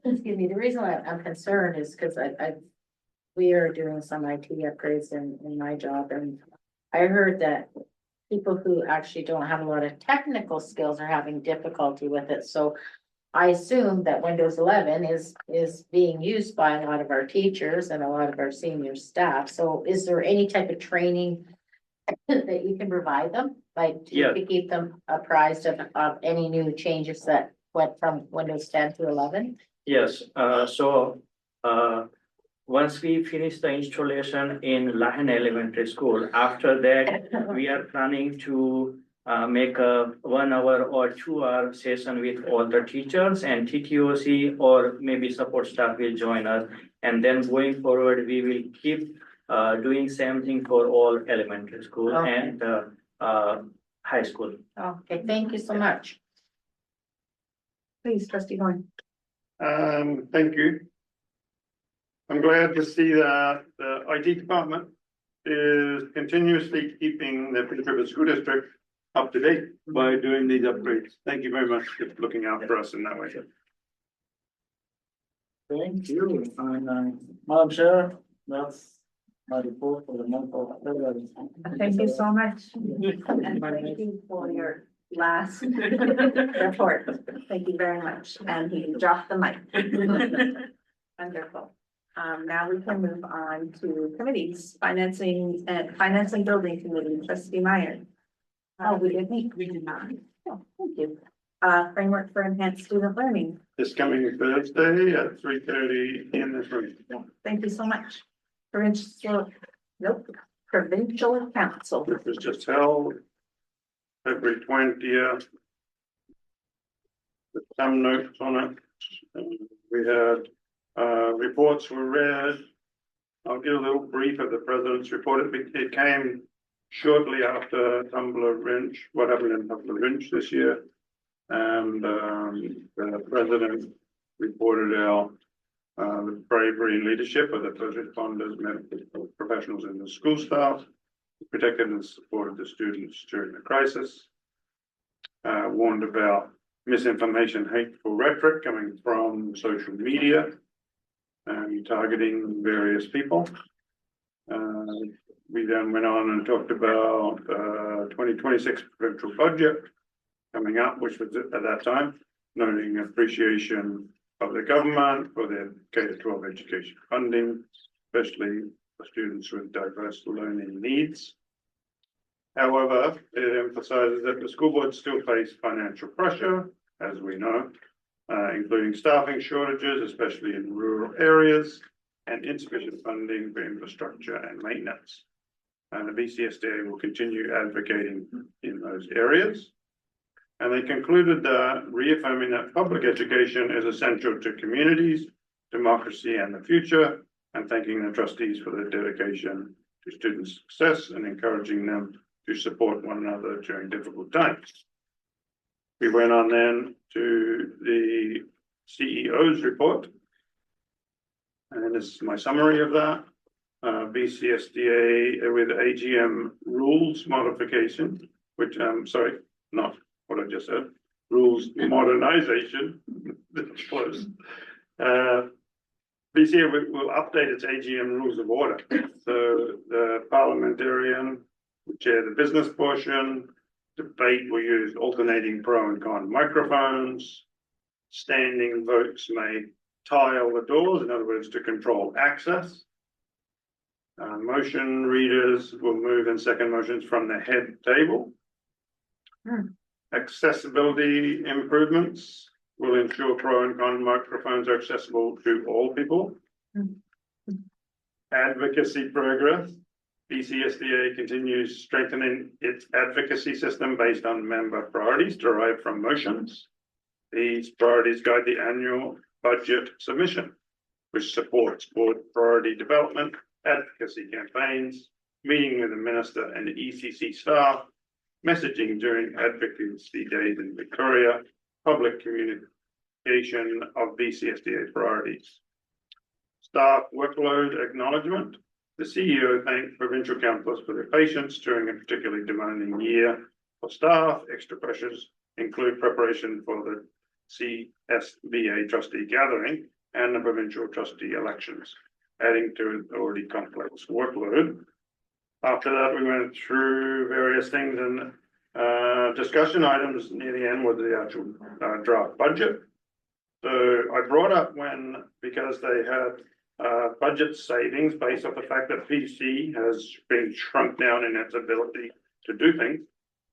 S2: Excuse me, the reason I'm concerned is because we are doing some IT upgrades in my job, and I heard that people who actually don't have a lot of technical skills are having difficulty with it, so I assume that Windows 11 is being used by a lot of our teachers and a lot of our senior staff. So is there any type of training that you can provide them, like to keep them apprised of any new changes that went from Windows 10 to 11?
S19: Yes, once we finish the installation in Lahan Elementary School, after that, we are planning to make a 1 hour or 2 hour session with all the teachers and TTOC or maybe support staff will join us. And then going forward, we will keep doing same thing for all elementary school and high school.
S2: Okay, thank you so much. Please, trustee Horn.
S13: Thank you. I'm glad to see that the IT department is continuously keeping the Prince Rivers School District up to date by doing these upgrades. Thank you very much for looking out for us in that way.
S17: Thank you, and Madam Chair, that's my report for the month of February.
S2: Thank you so much. And thank you for your last report. Thank you very much. And he dropped the mic. Wonderful. Now we can move on to committees, financing and building committee, trustee Meyer. Oh, we did not. Oh, thank you. Framework for enhanced student learning.
S13: This coming Thursday at 3:30 in this room.
S2: Thank you so much. Provincial Council.
S13: This was just held February 20th. With some notes on it. We had reports were read. I'll give a little brief of the president's report. It came shortly after Tumbler Rinch, what happened in Tumbler Rinch this year. And the president reported out the bravery and leadership of the first responders, medical professionals, and the school staff, protected and supported the students during the crisis. Warned about misinformation, hateful rhetoric coming from social media and targeting various people. We then went on and talked about 2026 provincial budget coming up, which was at that time, noting appreciation of the government for their K-12 education funding, especially for students with diverse learning needs. However, it emphasizes that the school board still face financial pressure, as we know, including staffing shortages, especially in rural areas, and insufficient funding for infrastructure and maintenance. And the BCSDA will continue advocating in those areas. And they concluded that reaffirming that public education is essential to communities, democracy, and the future, and thanking the trustees for their dedication to student success and encouraging them to support one another during difficult times. We went on then to the CEO's report. And this is my summary of that. BCSDA with AGM rules modification, which sorry, not what I just said, rules modernization. That's close. BCA will update its AGM rules of order. So the parliamentarian will chair the business portion. Debate will use alternating pro and con microphones. Standing votes may tile the doors, in other words, to control access. Motion readers will move and second motions from the head table. Accessibility improvements will ensure pro and con microphones are accessible to all people. Advocacy progress. BCSDA continues strengthening its advocacy system based on member priorities derived from motions. These priorities guide the annual budget submission, which supports board priority development, advocacy campaigns, meeting with the minister and the ECC staff, messaging during advocacy days in Victoria, public communication of BCSDA priorities. Staff workload acknowledgement. The CEO thanked provincial councillors for their patience during a particularly demanding year for staff. Extra pressures include preparation for the CSBA trustee gathering and the provincial trustee elections, adding to an already complex workload. After that, we went through various things and discussion items near the end with the actual draft budget. So I brought up because they had budget savings based off the fact that PC has been shrunk down in its ability to do things.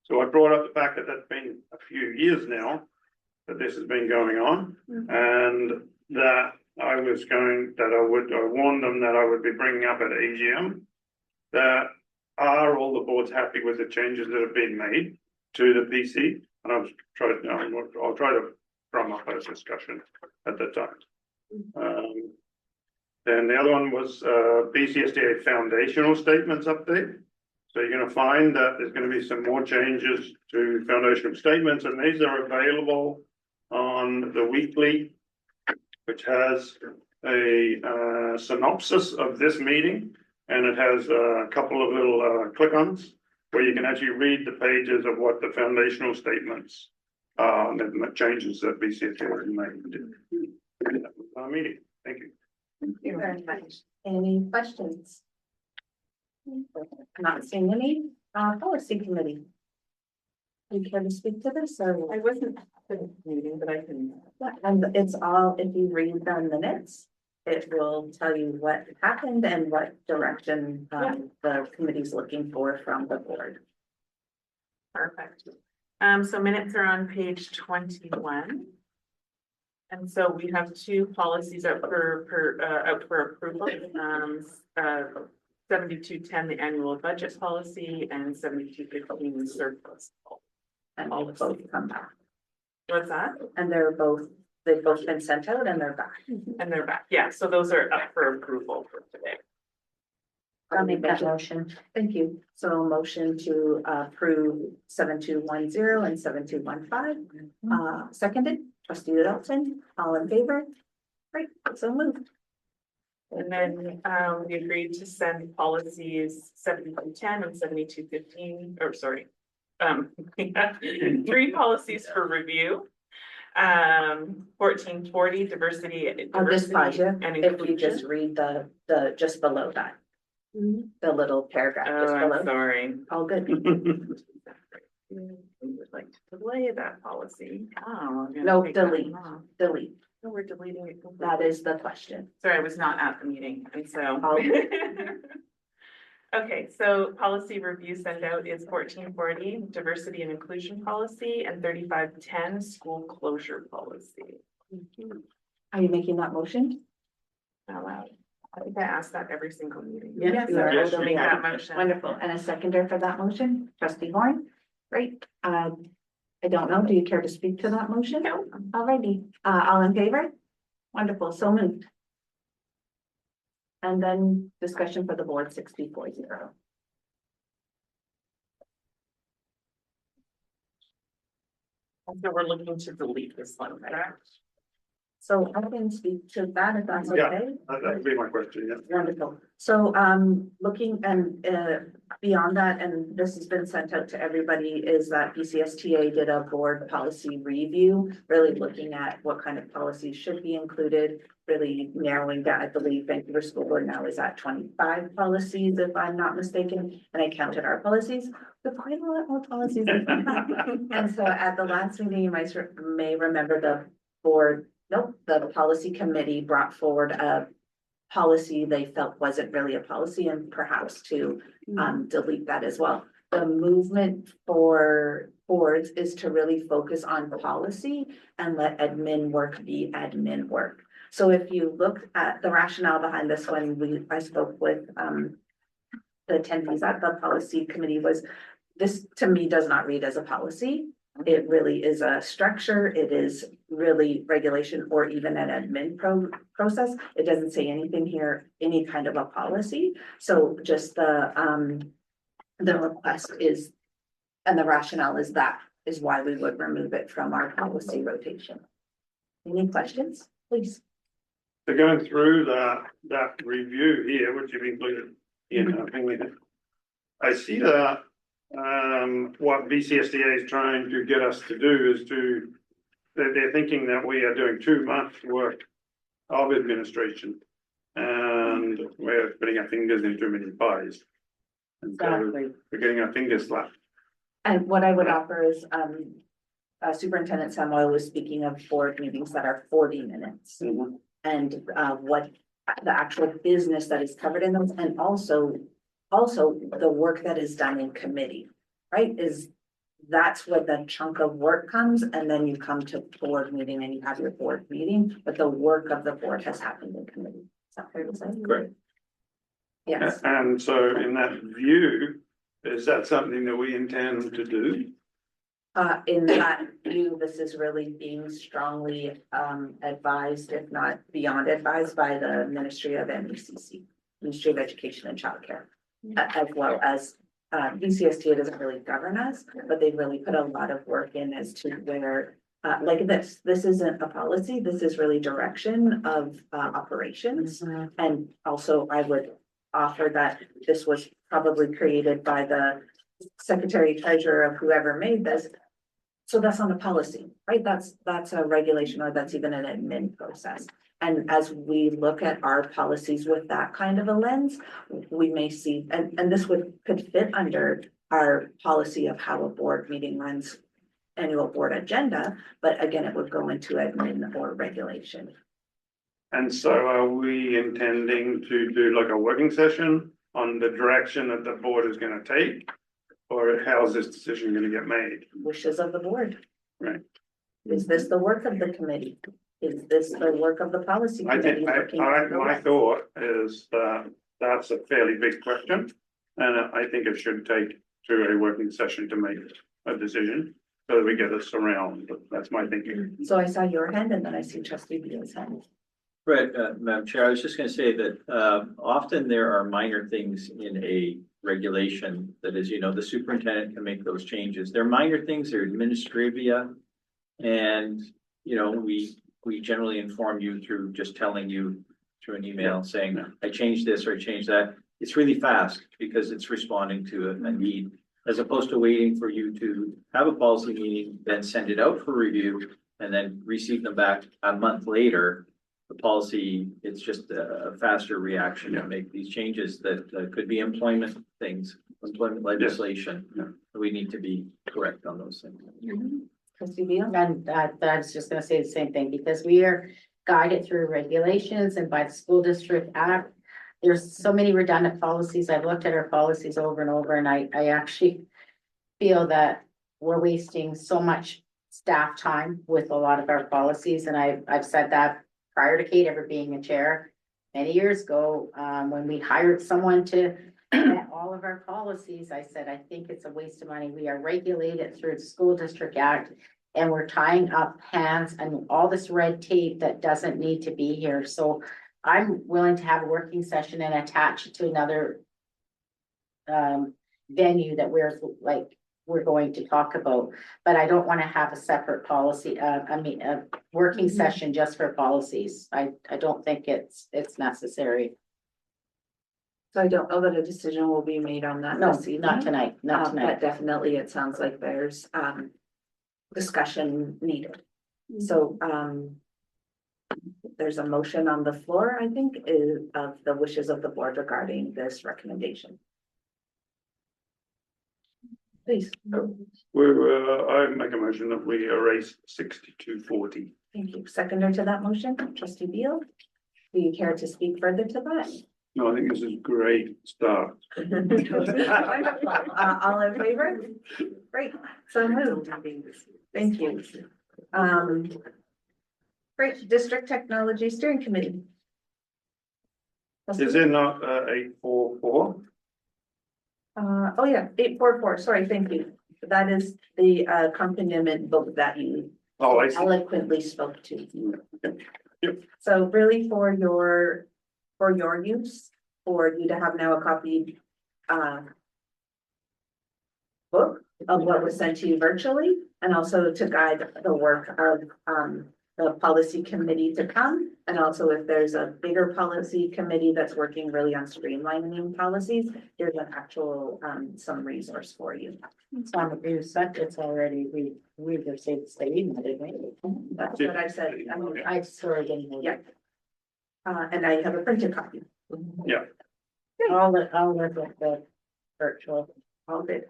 S13: So I brought up the fact that that's been a few years now that this has been going on, and that I warned them that I would be bringing up at AGM that are all the boards happy with the changes that have been made to the PC, and I'll try to drum up a discussion at that time. Then the other one was BCSDA foundational statements update. So you're going to find that there's going to be some more changes to foundational statements, and these are available on the weekly, which has a synopsis of this meeting, and it has a couple of little click-ons where you can actually read the pages of what the foundational statements and the changes that BCSDA has made. Meeting. Thank you.
S1: Thank you very much. Any questions? Not seeing any. Policy committee. You care to speak to this, or?
S18: I wasn't at the meeting, but I can.
S1: Yeah, and it's all, if you read the minutes, it will tell you what happened and what direction the committee's looking for from the board.
S18: Perfect. So minutes are on page 21. And so we have two policies out for approval. 7210, the annual budget policy, and 7215, the surplus.
S1: And all both come back.
S18: What's that?
S1: And they've both been sent out and they're back.
S18: And they're back. Yeah, so those are up for approval for today.
S1: I'll make that motion. Thank you. So motion to approve 7210 and 7215. Seconded, trustee Littleton, all in favor? Great, so moved.
S18: And then we agreed to send policies 7210 and 7215, or sorry. 3 policies for review. 1440, diversity
S1: On this budget,
S18: and
S1: if you
S18: inclusion.
S1: just read the just below that. The little paragraph just
S18: Oh,
S1: below.
S18: I'm sorry.
S1: All good.
S18: We would like to delay that policy. Oh. I'm gonna
S1: No,
S18: take that
S1: delete,
S18: one off.
S1: delete.
S18: No, we're deleting it. completely.
S1: That is the question.
S18: Sorry, I was not at the meeting, and so.
S1: Oh.
S18: Okay, so policy review send out is 1440, diversity and inclusion policy, and 3510, school closure policy.
S1: Are you making that motion?
S18: Out loud. I think I asked that every single meeting.
S1: Yes, you are.
S18: Yes, make that motion.
S1: Wonderful. And a seconder for that motion, trustee Horn. Great. I don't know. Do you care to speak to that motion?
S18: No.
S1: Alrighty. All in favor? Wonderful. So moved. And then discussion for the board 64-0.
S18: So we're looking to delete this one, correct?
S1: So I can speak to that if that's
S13: Yeah.
S1: okay.
S13: That would be my question, yeah.
S1: Wonderful. So, looking and, beyond that, and this has been sent out to everybody, is that BCSTA did a board policy review, really looking at what kind of policies should be included, really narrowing down. I believe Vancouver School Board now is at 25 policies, if I'm not mistaken, and I counted our policies, but quite a lot more policies. And so at the last meeting, you may remember the policy committee brought forward a policy they felt wasn't really a policy, and perhaps to delete that as well. The movement for boards is to really focus on policy and let admin work be admin work. So if you look at the rationale behind this one, I spoke with the attendees at the policy committee, was this to me does not read as a policy. It really is a structure. It is really regulation or even an admin process. It doesn't say anything here, any kind of a policy. So just the request is, and the rationale is that is why we would remove it from our policy rotation. Any questions, please?
S13: So going through that review here, which you've included in, I see that what BCSDA is trying to get us to do is they're thinking that we are doing too much work of administration and we're putting our fingers in too many pies. And so
S1: Exactly.
S13: we're getting our fingers slapped.
S1: And what I would offer is, Superintendent Samuel was speaking of board meetings that are 40 minutes. And what the actual business that is covered in those, and also the work that is done in committee, right? That's where the chunk of work comes, and then you come to board meeting and you have your board meeting, but the work of the board has happened in committee. Is that fair to say?
S13: Great.
S1: Yes.
S13: And so in that view, is that something that we intend to do?
S1: In that view, this is really being strongly advised, if not beyond advised, by the Ministry of MECC, Ministry of Education and Childcare, as well as BCSTA doesn't really govern us, but they really put a lot of work in as to where, like this isn't a policy, this is really direction of operations. And also I would offer that this was probably created by the Secretary Treasurer of whoever made this. So that's not a policy, right? That's a regulation, or that's even an admin process. And as we look at our policies with that kind of a lens, we may see, and this could fit under our policy of how a board meeting runs annual board agenda, but again, it would go into admin or regulation.
S13: And so are we intending to do like a working session on the direction that the board is going to take? Or how is this decision going to get made?
S1: Wishes of the board.
S13: Right.
S1: Is this the work of the committee? Is this the work of the policy
S13: I think,
S1: committee?
S13: my thought is that that's a fairly big question. And I think it should take to a working session to make a decision, so that we get this around. But that's my thinking.
S1: So I saw your hand and then I see trustee Beal's hand.
S11: Right, Madam Chair, I was just gonna say that often there are minor things in a regulation that is, the superintendent can make those changes. They're minor things, they're administrivia. And, we generally inform you through just telling you through an email saying, I changed this or I changed that. It's really fast because it's responding to a need, as opposed to waiting for you to have a policy meeting, then send it out for review and then receive them back a month later. The policy, it's just a faster reaction to make these changes that could be employment things, employment legislation. We need to be correct on those things.
S1: Trustee Beal?
S2: And I was just gonna say the same thing, because we are guided through regulations and by the School District Act. There's so many redundant policies. I've looked at our policies over and over, and I actually feel that we're wasting so much staff time with a lot of our policies, and I've said that prior to Kate ever being a chair many years ago, when we hired someone to vet all of our policies, I said, I think it's a waste of money. We are regulated through the School District Act, and we're tying up hands and all this red tape that doesn't need to be here. So I'm willing to have a working session and attach it to another venue that we're we're going to talk about. But I don't want to have a separate policy, a working session just for policies. I don't think it's necessary.
S1: So I don't know that a decision will be made on that
S2: No,
S1: this evening.
S2: not tonight, not
S1: But
S2: tonight.
S1: definitely, it sounds like there's, discussion needed. So, there's a motion on the floor, I think, of the wishes of the board regarding this recommendation. Please,
S13: I make a motion that we erase 6240.
S1: thank you. Seconder to that motion, trustee Beal. Do you care to speak further to that?
S13: No, I think this is a great start.
S1: All in favor? Great, so moved. Thank you. Great, District Technology Steering Committee.
S13: Is it not 844?
S1: Oh yeah, 844, sorry, thank you. That is the accompaniment book that you
S13: Oh, I see.
S1: eloquently spoke to.
S13: Yep.
S1: So really for your use, for you to have now a copy book of what was sent to you virtually, and also to guide the work of the policy committee to come. And also if there's a bigger policy committee that's working really on streamlining policies, there's an actual some resource for you.
S2: It's on the view set, it's already, we just said staying, didn't we?
S1: That's what I said. I mean,
S2: I sort of didn't.
S1: yeah. And I have a printed copy.
S13: Yeah.
S2: I'll look at the virtual.
S1: All good.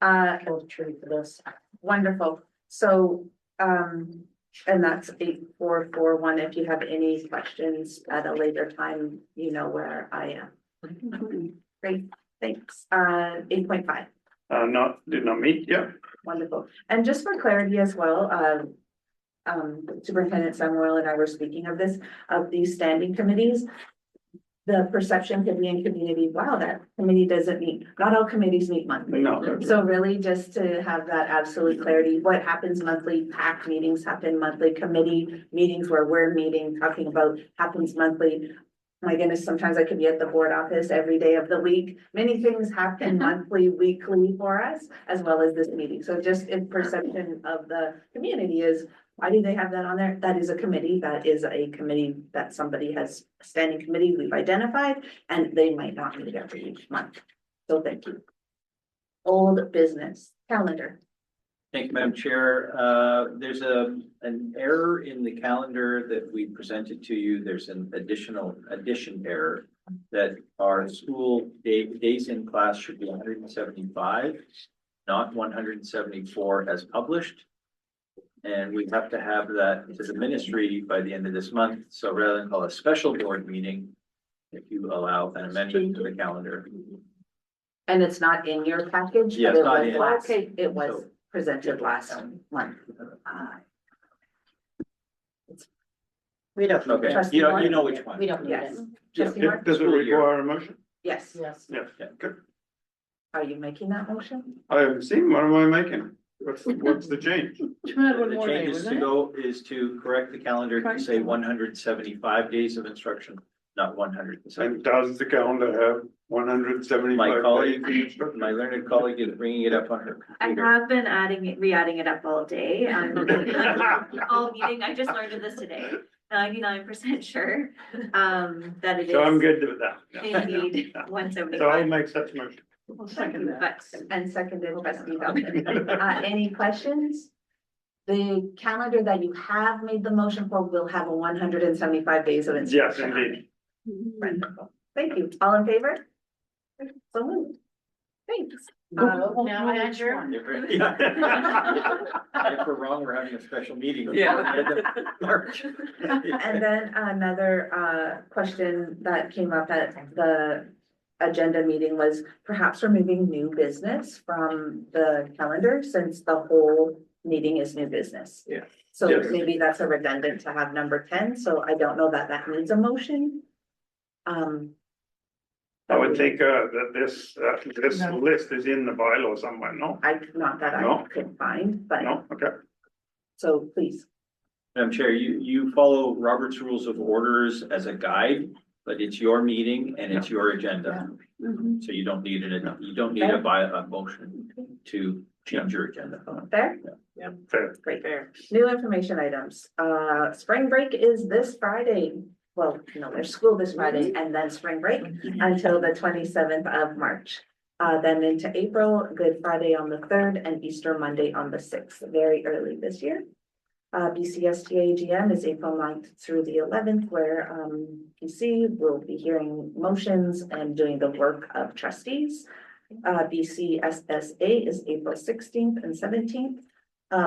S2: Hold true for this.
S1: Wonderful. So, and that's 8441. If you have any questions at a later time, you know where I am. Great, thanks. 8.5.
S13: Did not meet, yeah.
S1: Wonderful. And just for clarity as well, Superintendent Samuel and I were speaking of this, of these standing committees. The perception could be in community, wow, that committee doesn't meet, not all committees meet monthly.
S13: No.
S1: So really just to have that absolute clarity, what happens monthly, PAC meetings happen monthly, committee meetings where we're meeting, talking about happens monthly. My goodness, sometimes I could be at the board office every day of the week. Many things happen monthly, weekly for us, as well as this meeting. So just in perception of the community is, why do they have that on there? That is a committee. That is a committee that somebody has, a standing committee we've identified, and they might not meet every month. So thank you. Old business calendar.
S11: Thank you, Madam Chair. There's an error in the calendar that we presented to you. There's an addition error that our school days in class should be 175, not 174 as published. And we have to have that to the ministry by the end of this month. So rather than call a special board meeting, if you allow an amendment to the calendar.
S1: And it's not in your package?
S11: Yes,
S1: but it
S11: not
S1: was
S11: in.
S1: last-
S2: Okay.
S1: It was presented last month.
S2: We don't.
S11: Okay,
S1: Trustee
S11: you
S1: Moore?
S11: know which one.
S2: We don't need
S1: Yes.
S2: it.
S1: Trustee Moore?
S13: Does it
S11: School year.
S13: require a motion?
S1: Yes.
S2: Yes.
S13: Yeah, good.
S1: Are you making that motion?
S13: I haven't seen, what am I making? What's the change?
S11: The changes to go is to correct the calendar to say 175 days of instruction, not 100.
S13: And does the calendar have 175?
S11: My
S13: days
S11: colleague,
S13: of instruction?
S11: my learned colleague is bringing it up on her
S15: I
S11: computer.
S15: have been re-adding it up all day. All meeting, I just learned of this today. 99% sure, that it is.
S13: So I'm good with that. Yeah.
S15: Indeed,
S13: So I'll
S15: 175.
S13: make such motion.
S1: And seconded trustee Duncan. Any questions? The calendar that you have made the motion for will have a 175 days of
S13: Yes,
S1: instruction. on it.
S13: indeed.
S1: Wonderful. Thank you. All in favor? So moved. Thanks.
S2: Now I adjourn.
S11: If we're wrong, we're having a special meeting.
S18: Yeah.
S11: March.
S1: And then another question that came up at the agenda meeting was perhaps removing new business from the calendar since the whole meeting is new business.
S11: Yeah.
S1: So
S13: Yes.
S1: maybe that's a redundant to have number 10, so I don't know that that needs a motion.
S13: I would think that this list is in the bylaw somewhere, no?
S1: Not that I
S13: No.
S1: could find, but
S13: No, okay.
S1: so please.
S11: Madam Chair, you follow Robert's Rules of Orders as a guide, but it's your meeting and it's your agenda. So you don't need a motion to change your agenda.
S1: Fair?
S13: Fair.
S1: Great. New information items. Spring break is this Friday. Well, no, there's school this Friday and then spring break until the 27th of March. Then into April, Good Friday on the 3rd and Easter Monday on the 6th, very early this year. BCSTA AGM is April 9th through the 11th, where PC will be hearing motions and doing the work of trustees. BCSSA is April 16th and 17th.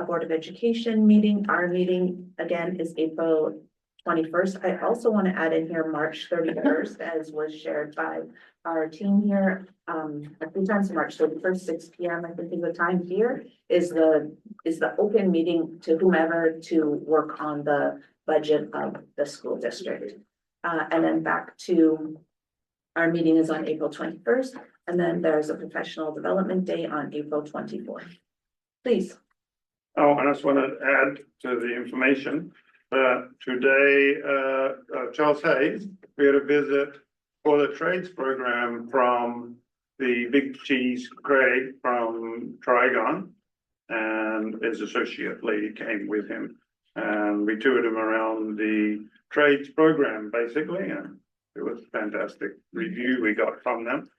S1: Board of Education meeting, our meeting again is April 21st. I also want to add in here March 31st, as was shared by our team here. A few times March 31st, 6 p.m. I think the time here is the open meeting to whomever to work on the budget of the school district. And then back to our meeting is on April 21st, and then there's a professional development day on April 24th. Please.
S13: Oh, and I just want to add to the information that today, Charles Hayes, we had a visit for the trades program from the Big Cheese Craig from Trigon, and his associate Lee came with him. And we toured him around the trades program basically, and it was a fantastic review we got from them,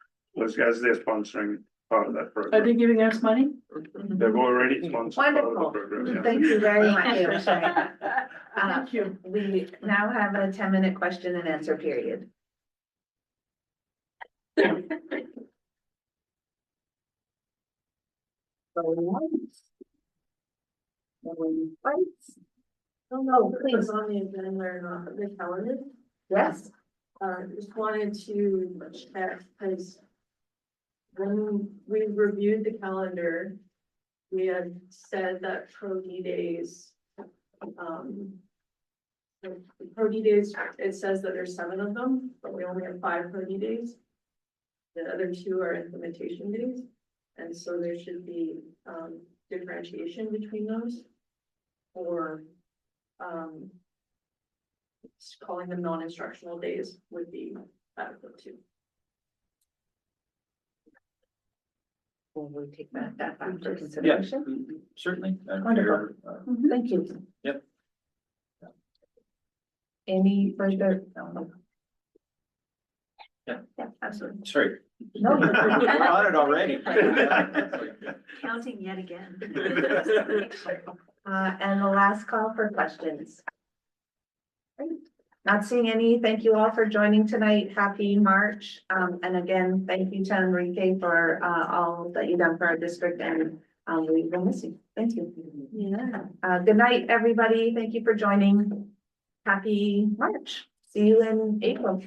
S13: as they're sponsoring part of that
S16: Are
S13: program.
S16: they giving us money?
S13: They've already sponsored part of the
S1: Wonderful.
S13: program. Yeah.
S1: Thank you very much for sharing that.
S16: Thank you.
S1: We now have a 10-minute question and answer period. Going once. Going twice.
S14: Oh, no,
S1: please.
S14: on the agenda or the calendar.
S1: Yes.
S14: Just wanted to check, because when we reviewed the calendar, we had said that Pro D days, Pro D days, it says that there's 7 of them, but we only have 5 Pro D days. The other 2 are implementation days, and so there should be differentiation between those. Or calling them non-instructional days would be adequate too.
S1: Will we take that back for
S11: Yeah,
S1: consideration?
S11: certainly.
S1: Wonderful. Thank you.
S11: Yep.
S1: Any further? No.
S11: Yeah.
S1: Yeah, absolutely.
S11: Sorry.
S1: No.
S11: We're on it already.
S15: Counting yet again.
S1: And the last call for questions. Great. Not seeing any. Thank you all for joining tonight. Happy March. And again, thank you to Enrique for all that you've done for our district, and we will miss you. Thank you.
S15: Yeah.
S1: Good night, everybody. Thank you for joining. Happy March. See you in April.